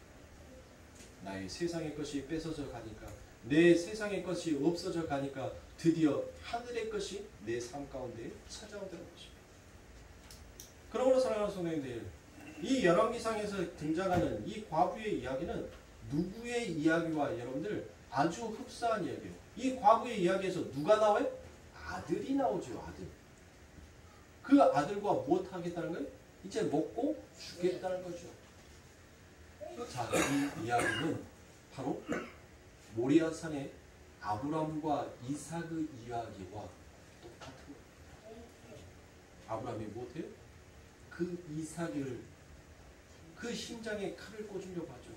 나의 세상의 것이 뺏어져 가니까 내 세상의 것이 없어져 가니까 드디어 하늘의 것이 내 삶 가운데 찾아오더라는 것입니다. 그러므로 사랑하는 성도님들, 이 열왕기상에서 등장하는 이 과부의 이야기는 누구의 이야기와 여러분들 아주 흡사한 이야기예요. 이 과부의 이야기에서 누가 나와요? 아들이 나오죠. 아들. 그 아들과 무엇 하겠다는 거예요? 이제 먹고 죽겠다는 거죠. 자, 이 이야기는 바로 모리아산의 아브람과 이삭의 이야기와 똑같은 거예요. 아브람이 무엇해요? 그 이삭을 그 심장에 칼을 꽂으려고 하죠.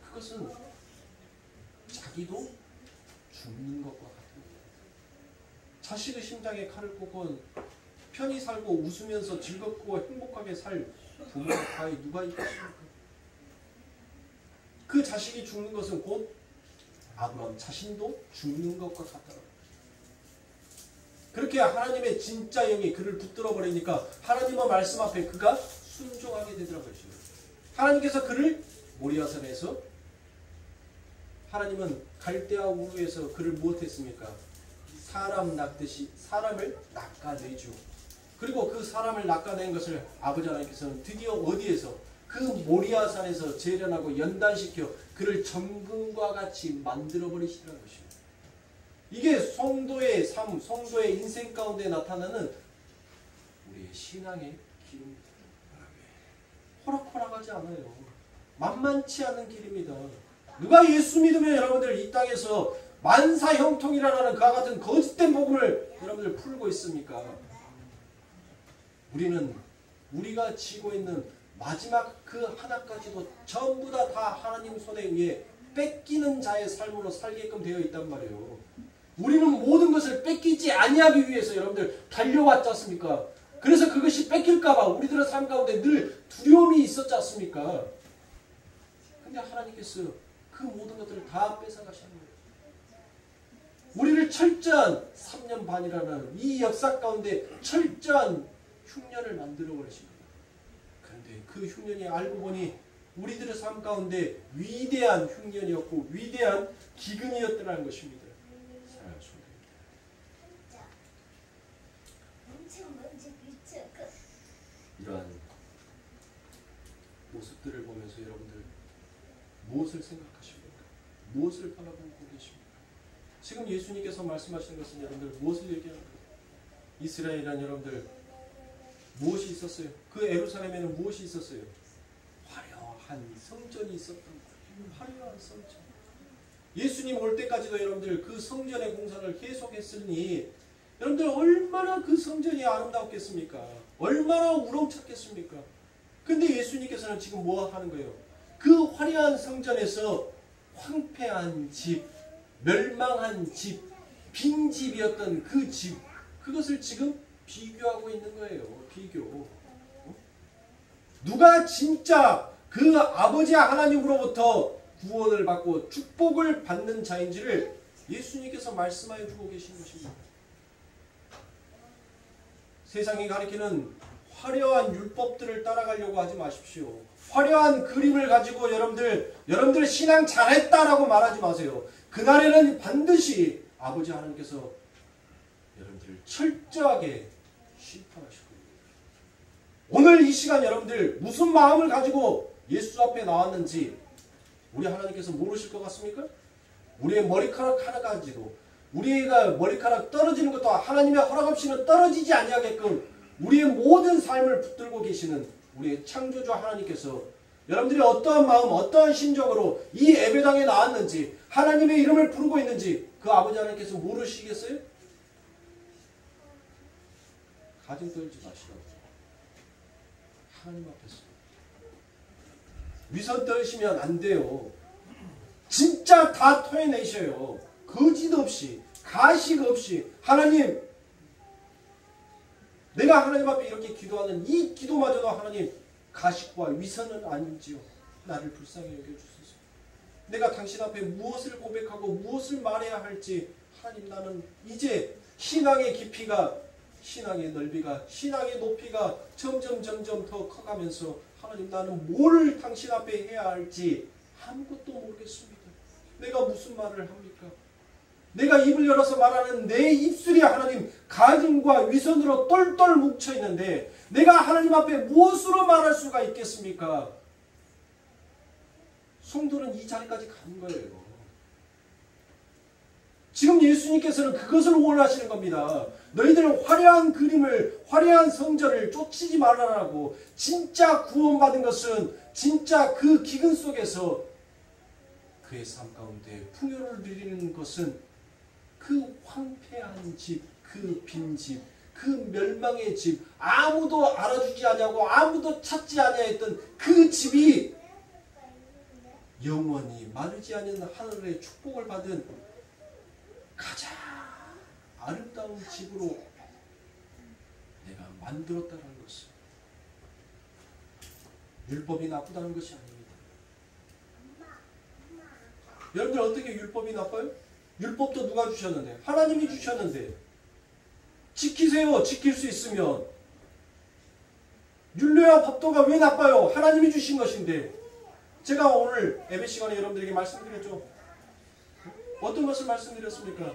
그것은 자기도 죽는 것과 같은 거예요. 자식의 심장에 칼을 꽂고 편히 살고 웃으면서 즐겁고 행복하게 살 부모가 과연 누가 있겠습니까? 그 자식이 죽는 것은 곧 아브라함 자신도 죽는 것과 같더라. 그렇게 하나님의 진짜 영이 그를 붙들어 버리니까 하나님의 말씀 앞에 그가 순종하게 되더라고요. 하나님께서 그를 모리아산에서, 하나님은 갈대아 우르에서 그를 무엇했습니까? 사람 낚듯이 사람을 낚아내죠. 그리고 그 사람을 낚아낸 것을 아버지 하나님께서는 드디어 어디에서? 그 모리아산에서 재련하고 연단시켜 그를 정금과 같이 만들어버리시라는 것입니다. 이게 성도의 삶, 성도의 인생 가운데 나타나는 우리의 신앙의 길입니다. 호락호락하지 않아요. 만만치 않은 길입니다. 누가 예수 믿으면 여러분들 이 땅에서 만사형통이라는 그와 같은 거짓된 복음을 여러분들 풀고 있습니까? 우리는 우리가 지고 있는 마지막 그 하나까지도 전부 다 하나님 손에 의해 뺏기는 자의 삶으로 살게끔 되어 있단 말이에요. 우리는 모든 것을 뺏기지 아니하기 위해서 여러분들 달려왔지 않습니까? 그래서 그것이 뺏길까봐 우리들의 삶 가운데 늘 두려움이 있었지 않습니까? 근데 하나님께서 그 모든 것들을 다 뺏어가시는 거예요. 우리를 철저한 3년 반이라는 이 역사 가운데 철저한 흉년을 만들어 버리십니다. 그런데 그 흉년이 알고 보니 우리들의 삶 가운데 위대한 흉년이었고 위대한 기근이었다는 것입니다. 사랑하는 성도입니다. 이러한 모습들을 보면서 여러분들 무엇을 생각하십니까? 무엇을 바라보고 계십니까? 지금 예수님께서 말씀하시는 것은 여러분들 무엇을 얘기하는 거예요? 이스라엘이란 여러분들 무엇이 있었어요? 그 예루살렘에는 무엇이 있었어요? 화려한 성전이 있었던 거예요. 화려한 성전. 예수님 올 때까지도 여러분들 그 성전의 공사를 계속했으니 여러분들 얼마나 그 성전이 아름다웠겠습니까? 얼마나 우렁찼겠습니까? 근데 예수님께서는 지금 뭐 하는 거예요? 그 화려한 성전에서 황폐한 집, 멸망한 집, 빈 집이었던 그 집, 그것을 지금 비교하고 있는 거예요. 비교. 누가 진짜 그 아버지 하나님으로부터 구원을 받고 축복을 받는 자인지를 예수님께서 말씀하여 주고 계신 것입니다. 세상이 가리키는 화려한 율법들을 따라가려고 하지 마십시오. 화려한 그림을 가지고 여러분들 신앙 잘했다라고 말하지 마세요. 그날에는 반드시 아버지 하나님께서 여러분들을 철저하게 심판하실 겁니다. 오늘 이 시간 여러분들 무슨 마음을 가지고 예수 앞에 나왔는지 우리 하나님께서 모르실 것 같습니까? 우리의 머리카락 하나까지도 우리가 머리카락 떨어지는 것도 하나님의 허락 없이는 떨어지지 아니하게끔 우리의 모든 삶을 붙들고 계시는 우리의 창조주 하나님께서 여러분들이 어떠한 마음, 어떠한 심정으로 이 예배당에 나왔는지 하나님의 이름을 부르고 있는지 그 아버지 하나님께서 모르시겠어요? 가진 떨지 마시라고. 하나님 앞에서 위선 떨시면 안 돼요. 진짜 다 토해내셔요. 거짓 없이, 가식 없이. 하나님, 내가 하나님 앞에 이렇게 기도하는 이 기도마저도 하나님 가식과 위선은 아닌지요. 나를 불쌍히 여겨주소서. 내가 당신 앞에 무엇을 고백하고 무엇을 말해야 할지 하나님 나는 이제 신앙의 깊이가, 신앙의 넓이가, 신앙의 높이가 점점 더 커가면서 하나님 나는 뭘 당신 앞에 해야 할지 아무것도 모르겠습니다. 내가 무슨 말을 합니까? 내가 입을 열어서 말하는 내 입술이 하나님 가증과 위선으로 똘똘 뭉쳐있는데 내가 하나님 앞에 무엇으로 말할 수가 있겠습니까? 성도는 이 자리까지 가는 거예요. 지금 예수님께서는 그것을 원하시는 겁니다. 너희들은 화려한 그림을, 화려한 성전을 쫓지 말아라고. 진짜 구원받은 것은 진짜 그 기근 속에서 그의 삶 가운데 풍요를 누리는 것은 그 황폐한 집, 그 빈 집, 그 멸망의 집, 아무도 알아주지 아니하고 아무도 찾지 아니하였던 그 집이 영원히 마르지 않는 하늘의 축복을 받은 가장 아름다운 집으로 내가 만들었다는 것을. 율법이 나쁘다는 것이 아닙니다. 여러분들 어떻게 율법이 나빠요? 율법도 누가 주셨는데? 하나님이 주셨는데. 지키세요. 지킬 수 있으면. 율례와 법도가 왜 나빠요? 하나님이 주신 것인데. 제가 오늘 예배 시간에 여러분들에게 말씀드렸죠. 어떤 것을 말씀드렸습니까?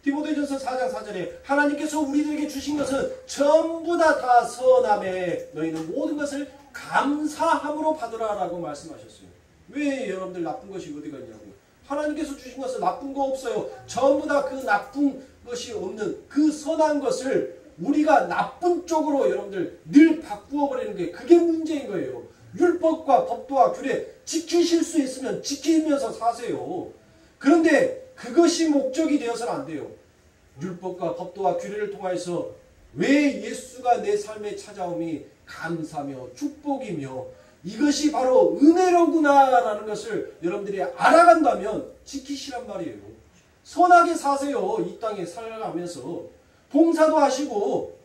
디모데전서 4장 4절에 하나님께서 우리들에게 주신 것은 전부 다 선함에 너희는 모든 것을 감사함으로 받으라라고 말씀하셨어요. 왜 여러분들 나쁜 것이 어디가 있냐고요? 하나님께서 주신 것은 나쁜 거 없어요. 전부 다 그 나쁜 것이 없는 그 선한 것을 우리가 나쁜 쪽으로 여러분들 늘 바꾸어 버리는 게 그게 문제인 거예요. 율법과 법도와 규례 지키실 수 있으면 지키면서 사세요. 그런데 그것이 목적이 되어서는 안 돼요. 율법과 법도와 규례를 통해서 왜 예수가 내 삶에 찾아옴이 감사며 축복이며 이것이 바로 은혜로구나라는 것을 여러분들이 알아간다면 지키시란 말이에요. 선하게 사세요. 이 땅에 살아가면서 봉사도 하시고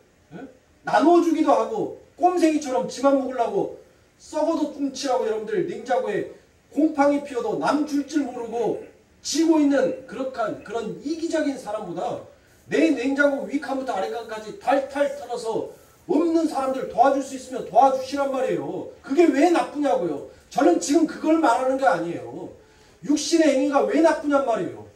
나눠주기도 하고 꼼생이처럼 지만 먹으려고 썩어도 뚱치라고 여러분들 냉장고에 곰팡이 피어도 남 줄 줄 모르고 지고 있는 그런 이기적인 사람보다 내 냉장고 위칸부터 아래칸까지 탈탈 털어서 없는 사람들 도와줄 수 있으면 도와주시란 말이에요. 그게 왜 나쁘냐고요. 저는 지금 그걸 말하는 게 아니에요. 육신의 행위가 왜 나쁘냔 말이에요.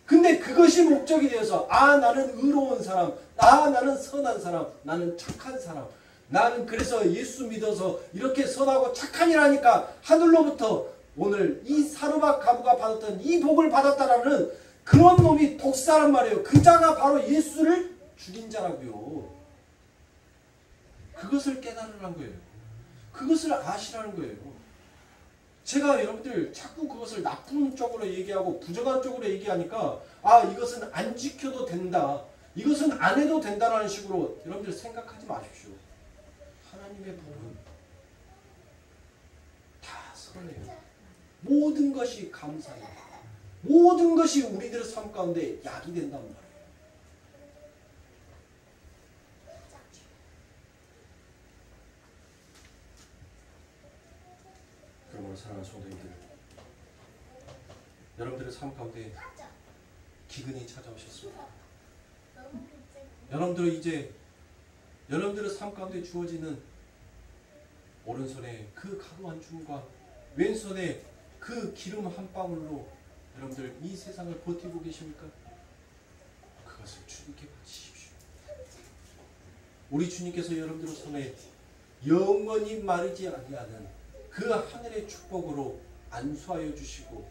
근데 그것이 목적이 되어서 나는 의로운 사람, 나는 선한 사람, 나는 착한 사람, 나는 그래서 예수 믿어서 이렇게 선하고 착한 일하니까 하늘로부터 오늘 이 사르밧 가부가 받았던 이 복을 받았다라는 그런 놈이 독사란 말이에요. 그 자가 바로 예수를 죽인 자라고요. 그것을 깨달으라는 거예요. 그것을 아시라는 거예요. 제가 여러분들 자꾸 그것을 나쁜 쪽으로 얘기하고 부정한 쪽으로 얘기하니까 이것은 안 지켜도 된다. 이것은 안 해도 된다라는 식으로 여러분들 생각하지 마십시오. 하나님의 복은 다 선해요. 모든 것이 감사해요. 모든 것이 우리들의 삶 가운데 약이 된단 말이에요. 그러므로 사랑하는 성도님들, 여러분들의 삶 가운데 기근이 찾아오셨습니다. 여러분들은 이제 여러분들의 삶 가운데 주어지는 오른손에 그 가루 한 줌과 왼손에 그 기름 한 방울로 여러분들 이 세상을 버티고 계십니까? 그것을 주님께 바치십시오. 우리 주님께서 여러분들의 손에 영원히 마르지 아니하는 그 하늘의 축복으로 안수하여 주시고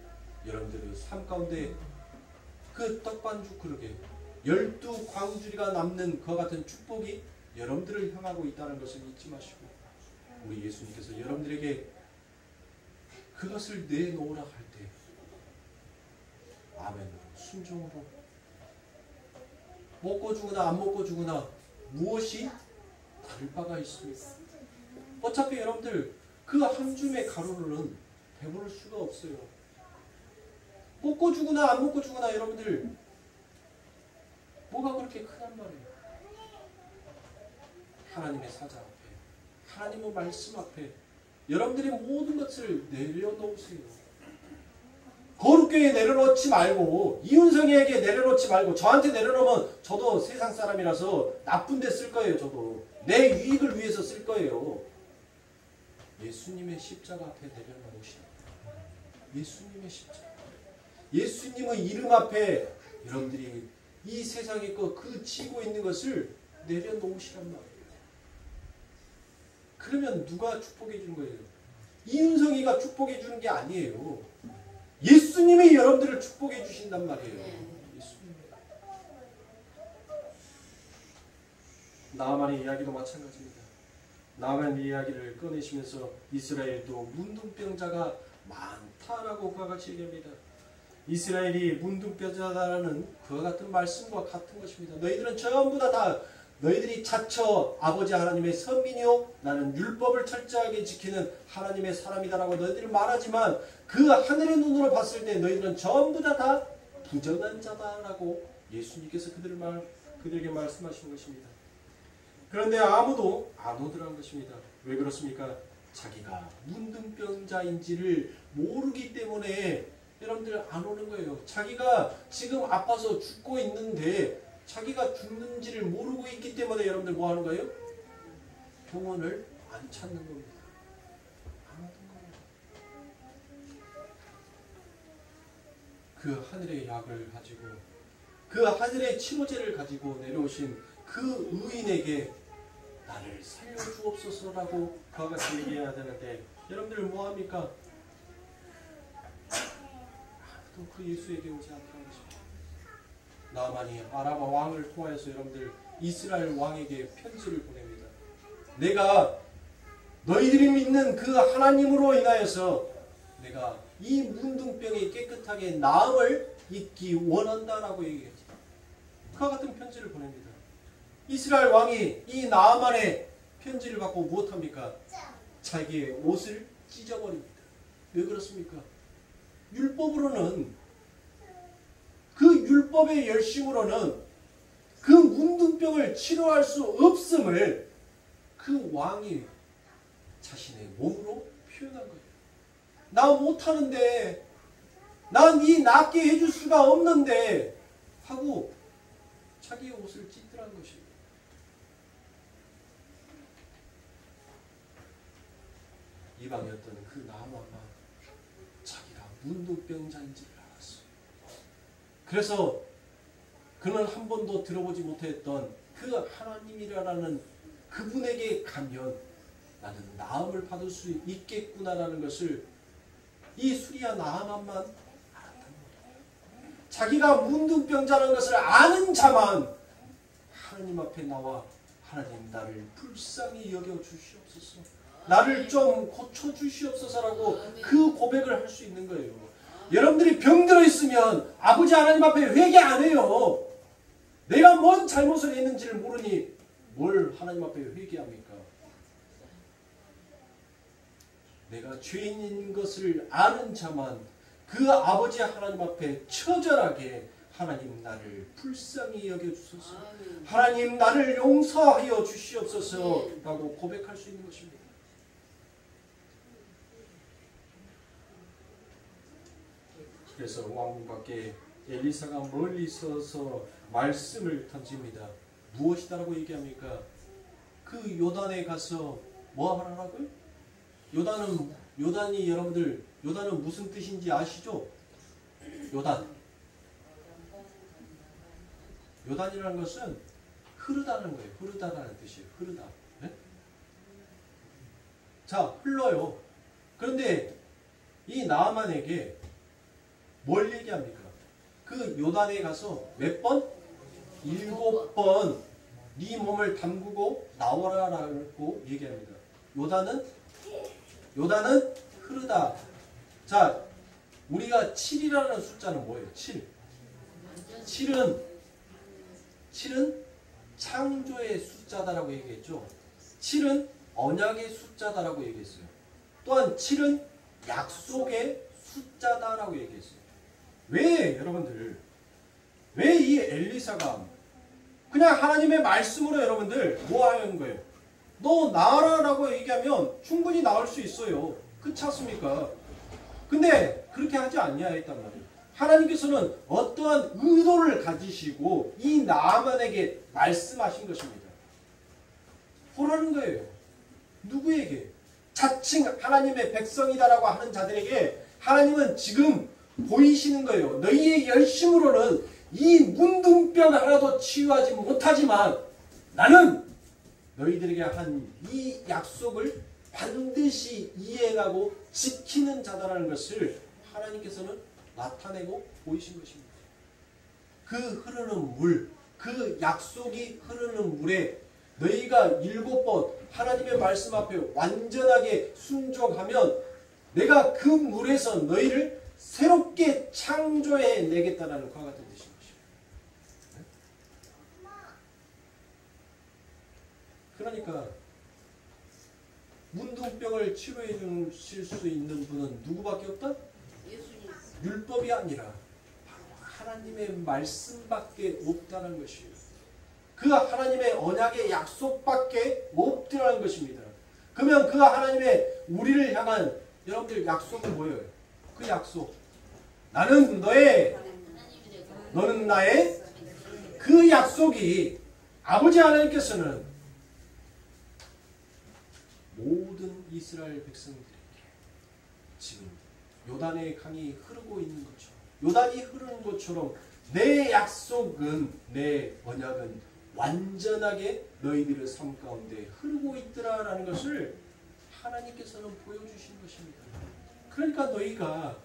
여러분들의 삶 가운데 그 떡반죽 그릇에 12광주리가 남는 그와 같은 축복이 여러분들을 향하고 있다는 것을 잊지 마시고 우리 예수님께서 여러분들에게 그것을 내놓으라 할 때 아멘으로 순종으로 먹고 죽으나 안 먹고 죽으나 무엇이 다를 바가 있습니까? 어차피 여러분들 그 한 줌의 가루로는 배부를 수가 없어요. 먹고 죽으나 안 먹고 죽으나 여러분들 뭐가 그렇게 크단 말이에요. 하나님의 사자 앞에 하나님의 말씀 앞에 여러분들이 모든 것을 내려놓으세요. 거룩교에 내려놓지 말고 이윤성이에게 내려놓지 말고 저한테 내려놓으면 저도 세상 사람이라서 나쁜 데 쓸 거예요. 저도 내 유익을 위해서 쓸 거예요. 예수님의 십자가 앞에 내려놓으시라. 예수님의 십자가. 예수님의 이름 앞에 여러분들이 이 세상에 그 지고 있는 것을 내려놓으시란 말이에요. 그러면 누가 축복해 주는 거예요? 이윤성이가 축복해 주는 게 아니에요. 예수님이 여러분들을 축복해 주신단 말이에요. 예수님. 나아만의 이야기도 마찬가지입니다. 나아만의 이야기를 꺼내시면서 이스라엘도 문둥병자가 많다라고 그와 같이 얘기합니다. 이스라엘이 문둥병자다라는 그와 같은 말씀과 같은 것입니다. 너희들은 전부 다 너희들이 자처 아버지 하나님의 선민이요 나는 율법을 철저하게 지키는 하나님의 사람이다라고 너희들이 말하지만 그 하늘의 눈으로 봤을 때 너희들은 전부 다 부정한 자다라고 예수님께서 그들에게 말씀하신 것입니다. 그런데 아무도 안 오더란 것입니다. 왜 그렇습니까? 자기가 문둥병자인지를 모르기 때문에 여러분들 안 오는 거예요. 자기가 지금 아파서 죽고 있는데 자기가 죽는지를 모르고 있기 때문에 여러분들 뭐 하는 거예요? 병원을 안 찾는 겁니다. 안 오는 거예요. 그 하늘의 약을 가지고 그 하늘의 치료제를 가지고 내려오신 그 의인에게 나를 살려주옵소서라고 그와 같이 얘기해야 되는데 여러분들 뭐합니까? 아무도 그 예수에게 오지 않더라는 것입니다. 나만이 아라바 왕을 통하여서 여러분들 이스라엘 왕에게 편지를 보냅니다. 내가 너희들이 믿는 그 하나님으로 인하여서 내가 이 문둥병이 깨끗하게 나음을 잊기 원한다라고 얘기했죠. 그와 같은 편지를 보냅니다. 이스라엘 왕이 이 나아만의 편지를 받고 무엇합니까? 자기의 옷을 찢어버립니다. 왜 그렇습니까? 율법으로는 그 율법의 열심으로는 그 문둥병을 치료할 수 없음을 그 왕이 자신의 몸으로 표현한 거예요. 나 못하는데 난 이 낫게 해줄 수가 없는데 하고 자기의 옷을 찢더라는 것입니다. 이방이었던 그 나아만만 자기가 문둥병자인지를 알았어요. 그래서 그는 한 번도 들어보지 못했던 그 하나님이라는 그분에게 가면 나는 나음을 받을 수 있겠구나라는 것을 이 수리아 나아만만 알았다는 거예요. 자기가 문둥병자라는 것을 아는 자만 하나님 앞에 나와 하나님 나를 불쌍히 여겨 주시옵소서, 나를 좀 고쳐 주시옵소서라고 그 고백을 할 수 있는 거예요. 여러분들이 병들어 있으면 아버지 하나님 앞에 회개 안 해요. 내가 뭔 잘못을 했는지를 모르니 뭘 하나님 앞에 회개합니까? 내가 죄인인 것을 아는 자만 그 아버지 하나님 앞에 처절하게 하나님 나를 불쌍히 여겨주소서, 하나님 나를 용서하여 주시옵소서 라고 고백할 수 있는 것입니다. 그래서 왕궁 밖에 엘리사가 멀리 서서 말씀을 던집니다. 무엇이다라고 얘기합니까? 그 요단에 가서 뭐 하라고요? 요단이 여러분들 요단은 무슨 뜻인지 아시죠? 요단이라는 것은 흐르다는 거예요. 흐르다라는 뜻이에요. 흐르다. 네? 자, 흘러요. 그런데 이 나아만에게 뭘 얘기합니까? 그 요단에 가서 몇 번? 7번 네 몸을 담그고 나오라라고 얘기합니다. 요단은 흐르다. 자, 우리가 7이라는 숫자는 뭐예요? 7은 창조의 숫자다라고 얘기했죠. 7은 언약의 숫자다라고 얘기했어요. 또한 7은 약속의 숫자다라고 얘기했어요. 왜 여러분들, 왜 이 엘리사가 그냥 하나님의 말씀으로 여러분들 뭐 하는 거예요? 너 나아라라고 얘기하면 충분히 나을 수 있어요. 그렇지 않습니까? 근데 그렇게 하지 않냐 했단 말이에요. 하나님께서는 어떠한 의도를 가지시고 이 나아만에게 말씀하신 것입니다. 보라는 거예요. 누구에게? 자칭 하나님의 백성이다라고 하는 자들에게 하나님은 지금 보이시는 거예요. 너희의 열심으로는 이 문둥병 하나도 치유하지 못하지만 나는 너희들에게 한 이 약속을 반드시 이행하고 지키는 자다라는 것을 하나님께서는 나타내고 보이신 것입니다. 그 흐르는 물, 그 약속이 흐르는 물에 너희가 7번 하나님의 말씀 앞에 완전하게 순종하면 내가 그 물에서 너희를 새롭게 창조해 내겠다는 그와 같은 뜻인 것입니다. 그러니까 문둥병을 치료해 주실 수 있는 분은 누구밖에 없다? 율법이 아니라 바로 하나님의 말씀밖에 없다는 것이에요. 그 하나님의 언약의 약속밖에 없다는 것입니다. 그러면 그 하나님의 우리를 향한 여러분들 약속은 뭐예요? 그 약속. 나는 너의, 너는 나의 그 약속이 아버지 하나님께서는 모든 이스라엘 백성들에게 지금 요단의 강이 흐르고 있는 것처럼, 요단이 흐르는 것처럼 내 약속은, 내 언약은 완전하게 너희들의 삶 가운데 흐르고 있더라라는 것을 하나님께서는 보여주신 것입니다. 그러니까 너희가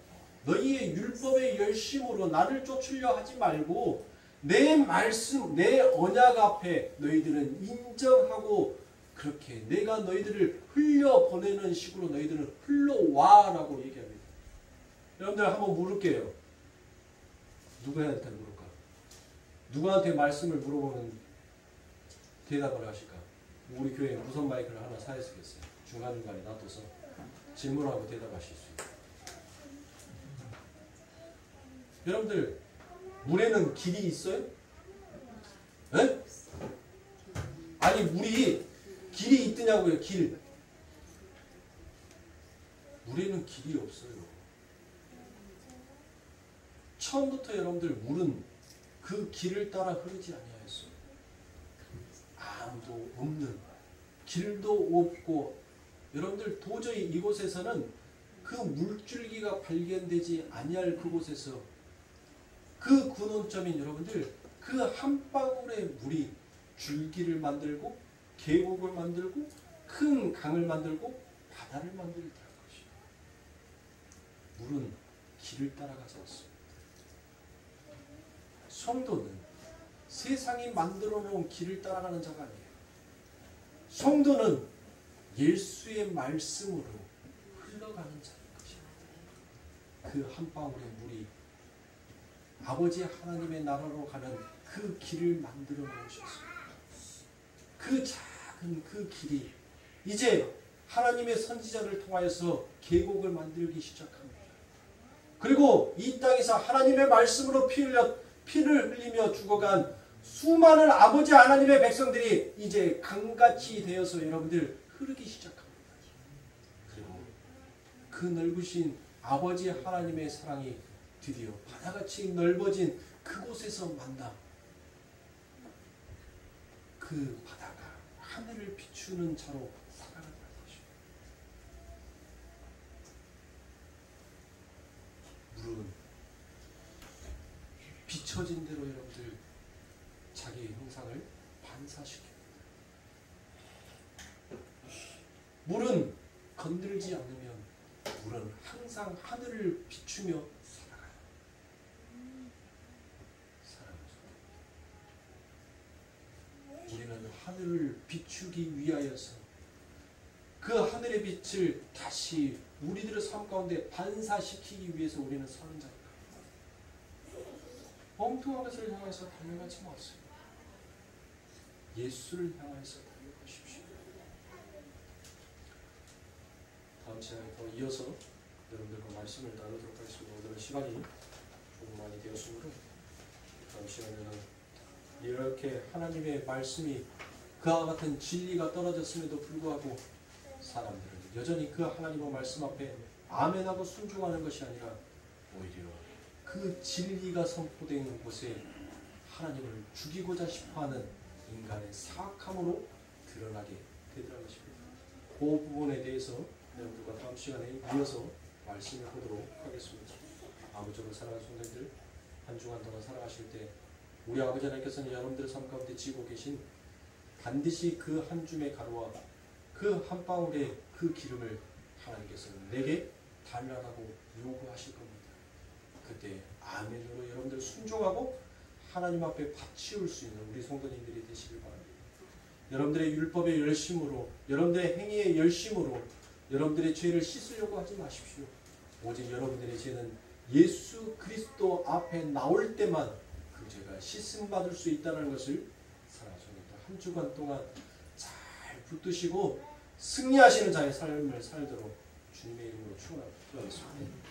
너희의 율법의 열심으로 나를 쫓으려 하지 말고 내 말씀, 내 언약 앞에 너희들은 인정하고 그렇게 내가 너희들을 흘려보내는 식으로 너희들은 흘러와라고 얘기합니다. 여러분들 한번 물을게요. 누구한테 물을까? 누구한테 말씀을 물어보면 대답을 하실까? 우리 교회에 무선 마이크를 하나 사야 쓰겠어요. 중간중간에 놔둬서 질문하고 대답하실 수 있어요. 여러분들 물에는 길이 있어요? 네? 아니 물이 길이 있더냐고요. 길. 물에는 길이 없어요. 처음부터 여러분들 물은 그 길을 따라 흐르지 아니하였어요. 아무도 없는, 길도 없고, 여러분들 도저히 이곳에서는 그 물줄기가 발견되지 아니할 그곳에서 그 근원점인 여러분들 그 한 방울의 물이 줄기를 만들고 계곡을 만들고 큰 강을 만들고 바다를 만들다는 것이에요. 물은 길을 따라가지 않습니다. 성도는 세상이 만들어 놓은 길을 따라가는 자가 아니에요. 성도는 예수의 말씀으로 흘러가는 자인 것입니다. 그 한 방울의 물이 아버지 하나님의 나라로 가는 그 길을 만들어 놓으셨어요. 그 작은 그 길이 이제 하나님의 선지자를 통하여서 계곡을 만들기 시작합니다. 그리고 이 땅에서 하나님의 말씀으로 피를 흘리며 죽어간 수많은 아버지 하나님의 백성들이 이제 강같이 되어서 여러분들 흐르기 시작합니다. 그리고 그 넓으신 아버지 하나님의 사랑이 드디어 바다같이 넓어진 그곳에서 만나 그 바다가 하늘을 비추는 자로 살아간다는 것입니다. 물은 비춰진 대로 여러분들 자기의 형상을 반사시킵니다. 물은 건들지 않으면 물은 항상 하늘을 비추며 살아가요. 우리는 하늘을 비추기 위하여서 그 하늘의 빛을 다시 우리들의 삶 가운데 반사시키기 위해서 우리는 사는 자입니다. 엉뚱한 것을 향해서 달려가지 마세요. 예수를 향해서 달려가십시오. 다음 시간에 더 이어서 여러분들과 말씀을 나누도록 하겠습니다. 오늘은 시간이 조금 많이 되었으므로 다음 시간에는 이렇게 하나님의 말씀이 그와 같은 진리가 떨어졌음에도 불구하고 사람들은 여전히 그 하나님의 말씀 앞에 아멘하고 순종하는 것이 아니라 오히려 그 진리가 선포된 곳에 하나님을 죽이고자 싶어하는 인간의 사악함으로 드러나게 되더라는 것입니다. 그 부분에 대해서 여러분들과 다음 시간에 이어서 말씀을 보도록 하겠습니다. 아버지로 사랑하는 성도님들, 한 주간 동안 살아가실 때 우리 아버지 하나님께서는 여러분들의 삶 가운데 지고 계신 반드시 그 한 줌의 가루와 그 한 방울의 그 기름을 하나님께서는 내게 달라라고 요구하실 겁니다. 그때 아멘으로 여러분들 순종하고 하나님 앞에 바치울 수 있는 우리 성도님들이 되시길 바랍니다. 여러분들의 율법의 열심으로, 여러분들의 행위의 열심으로 여러분들의 죄를 씻으려고 하지 마십시오. 오직 여러분들의 죄는 예수 그리스도 앞에 나올 때만 그 죄가 씻음받을 수 있다는 것을 사랑하십니다. 한 주간 동안 잘 붙드시고 승리하시는 자의 삶을 살도록 주님의 이름으로 축원하겠습니다.